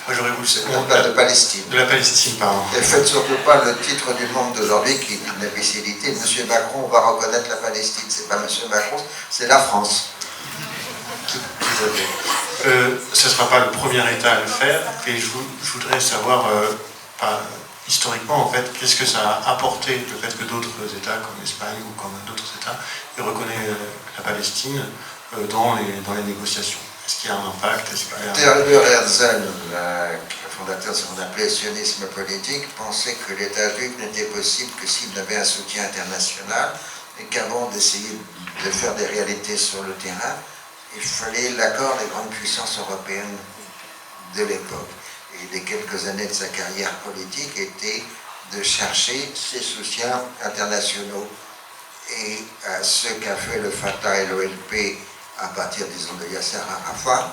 Moi, j'aurais voulu savoir... De Palestine. De la Palestine, pardon. Et faites surtout pas le titre du monde d'aujourd'hui qui est une imbécilité. M. Macron va reconnaître la Palestine. C'est pas M. Macron, c'est la France. Tout à fait. Ce ne sera pas le premier État à le faire. Et je voudrais savoir, historiquement, en fait, qu'est-ce que ça a apporté, le fait que d'autres États, comme l'Espagne ou comme d'autres États, aient reconnu la Palestine dans les négociations. Est-ce qu'il y a un impact? Theodor Herzl, le fondateur de ce qu'on appelait sionisme politique, pensait que l'État juif n'était possible que s'il avait un soutien international et qu'avant d'essayer de faire des réalités sur le terrain, il fallait l'accord des grandes puissances européennes de l'époque. Et les quelques années de sa carrière politique étaient de chercher ces soutiens internationaux. Et ce qu'a fait le Fatah et l'OLP à partir, disons, de Yasser Arafat,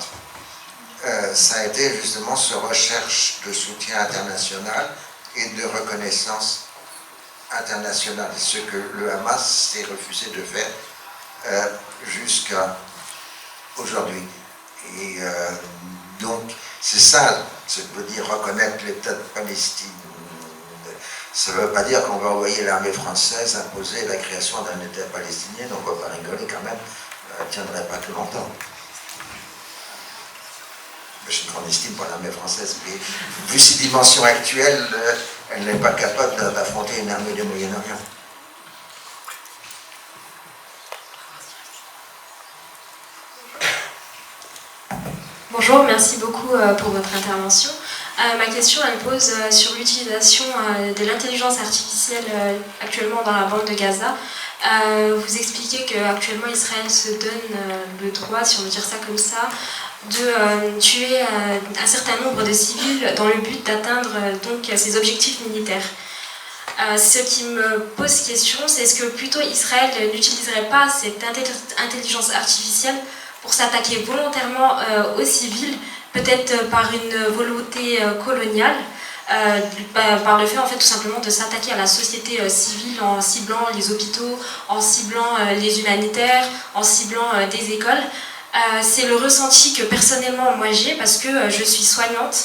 ça a été justement ce recherche de soutien international et de reconnaissance internationale, ce que le Hamas s'est refusé de faire jusqu'à aujourd'hui. Et donc, c'est ça, ça veut dire reconnaître l'État de Palestine. Ça ne veut pas dire qu'on va envoyer l'armée française imposer la création d'un État palestinien, donc on va pas rigoler quand même. Elle ne tiendrait pas tout longtemps. J'ai une grande estime pour l'armée française, mais vu ses dimensions actuelles, elle n'est pas capable d'affronter une armée du Moyen-Orient. Bonjour, merci beaucoup pour votre intervention. Ma question, elle pose sur l'utilisation de l'intelligence artificielle actuellement dans la bande de Gaza. Vous expliquez qu'actuellement Israël se donne le droit, si on veut dire ça comme ça, de tuer un certain nombre de civils dans le but d'atteindre donc ses objectifs militaires. Ce qui me pose question, c'est est-ce que plutôt Israël n'utiliserait pas cette intelligence artificielle pour s'attaquer volontairement aux civils, peut-être par une volonté coloniale, par le fait en fait tout simplement de s'attaquer à la société civile en ciblant les hôpitaux, en ciblant les humanitaires, en ciblant des écoles. C'est le ressenti que personnellement moi j'ai parce que je suis soignante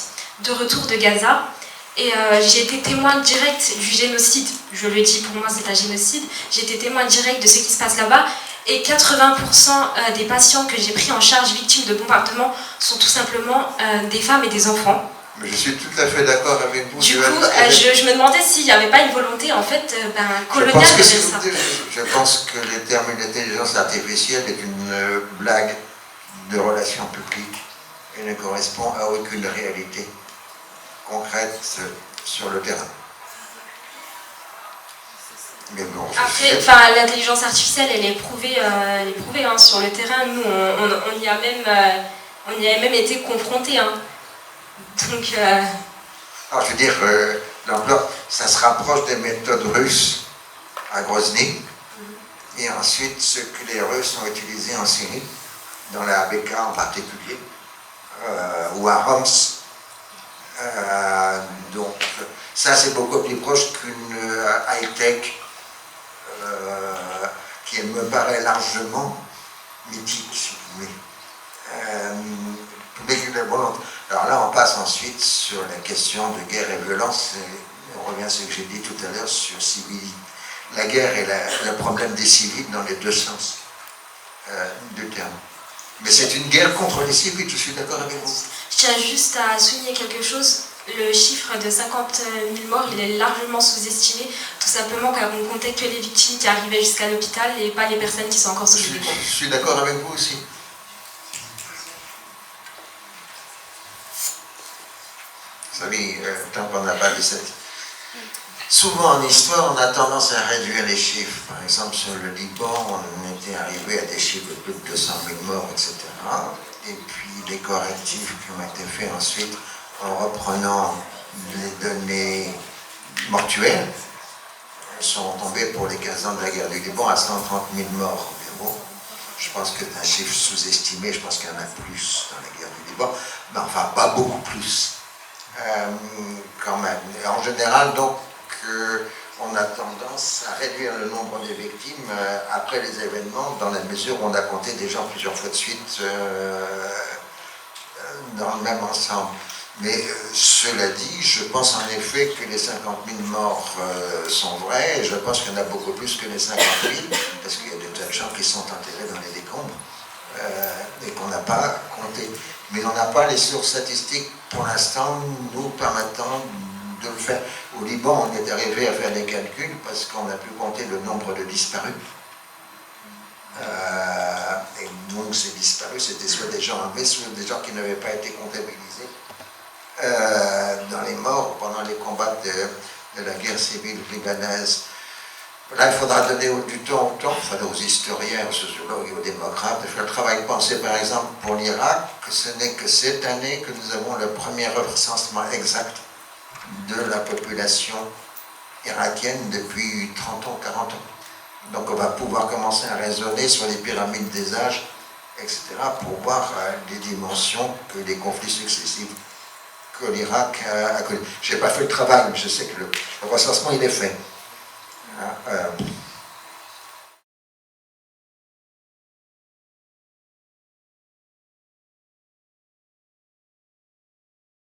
de retour de Gaza et j'ai été témoin direct du génocide. Je le dis, pour moi c'est un génocide. J'ai été témoin direct de ce qui se passe là-bas. Et 80% des patients que j'ai pris en charge victimes de bombardements sont tout simplement des femmes et des enfants. Mais je suis tout à fait d'accord avec vous. Du coup, je me demandais s'il n'y avait pas une volonté en fait coloniale de faire ça. Je pense que le terme d'intelligence artificielle est une blague de relations publiques et ne correspond à aucune réalité concrète sur le terrain. Mais bon, après, l'intelligence artificielle, elle est prouvée hein, sur le terrain. Nous, on y a même été confrontés. Hein. Donc, alors, je veux dire, l'ampleur, ça se rapproche des méthodes russes à Grozny, et ensuite ce que les Russes ont utilisé en Syrie, dans la Beka en particulier, ou à Homs. Donc ça c'est beaucoup plus proche qu'une high-tech qui me paraît largement mythique, si vous voulez. Alors là, on passe ensuite sur la question de guerre et violence, et on revient à ce que j'ai dit tout à l'heure sur civilité. La guerre est le problème des civils dans les deux sens du terme. Mais c'est une guerre contre les civils, je suis d'accord avec vous. Je tiens juste à souligner quelque chose. Le chiffre de 50 000 morts, il est largement sous-estimé, tout simplement car on comptait que les victimes qui arrivaient jusqu'à l'hôpital et pas les personnes qui sont encore sous les bombes. Je suis d'accord avec vous aussi. Vous savez, tant qu'on n'a pas dit ça. Souvent en histoire, on a tendance à réduire les chiffres. Par exemple, sur le Liban, on était arrivé à des chiffres de plus de 200 000 morts, etc. Et puis les correctifs qui ont été faits ensuite, en reprenant les données mortuaires, sont tombés pour les 15 ans de la guerre du Liban à 130 000 morts environ. Je pense que c'est un chiffre sous-estimé, je pense qu'il y en a plus dans la guerre du Liban, mais enfin pas beaucoup plus quand même. Et en général, donc, on a tendance à réduire le nombre des victimes après les événements, dans la mesure où on a compté des gens plusieurs fois de suite dans le même ensemble. Mais cela dit, je pense en effet que les 50 000 morts sont vrais, et je pense qu'il y en a beaucoup plus que les 50 000, parce qu'il y a des tas de gens qui sont enterrés dans les décombres et qu'on n'a pas compté. Mais on n'a pas les sources statistiques pour l'instant nous permettant de le faire. Au Liban, on est arrivé à faire des calculs parce qu'on a pu compter le nombre de disparus. Et donc ces disparus, c'était soit des gens enlevés, soit des gens qui n'avaient pas été comptabilisés dans les morts pendant les combats de la guerre civile libanaise. Là, il faudra donner du temps au temps, il faudra aux historiens, aux sociologues et aux démocrates de faire le travail. Pensez par exemple pour l'Irak que ce n'est que cette année que nous avons le premier recensement exact de la population irakienne depuis 30 ans, 40 ans. Donc on va pouvoir commencer à raisonner sur les pyramides des âges, etc., pour voir les dimensions que les conflits successifs que l'Irak a connus. Je n'ai pas fait le travail, mais je sais que le recensement il est fait.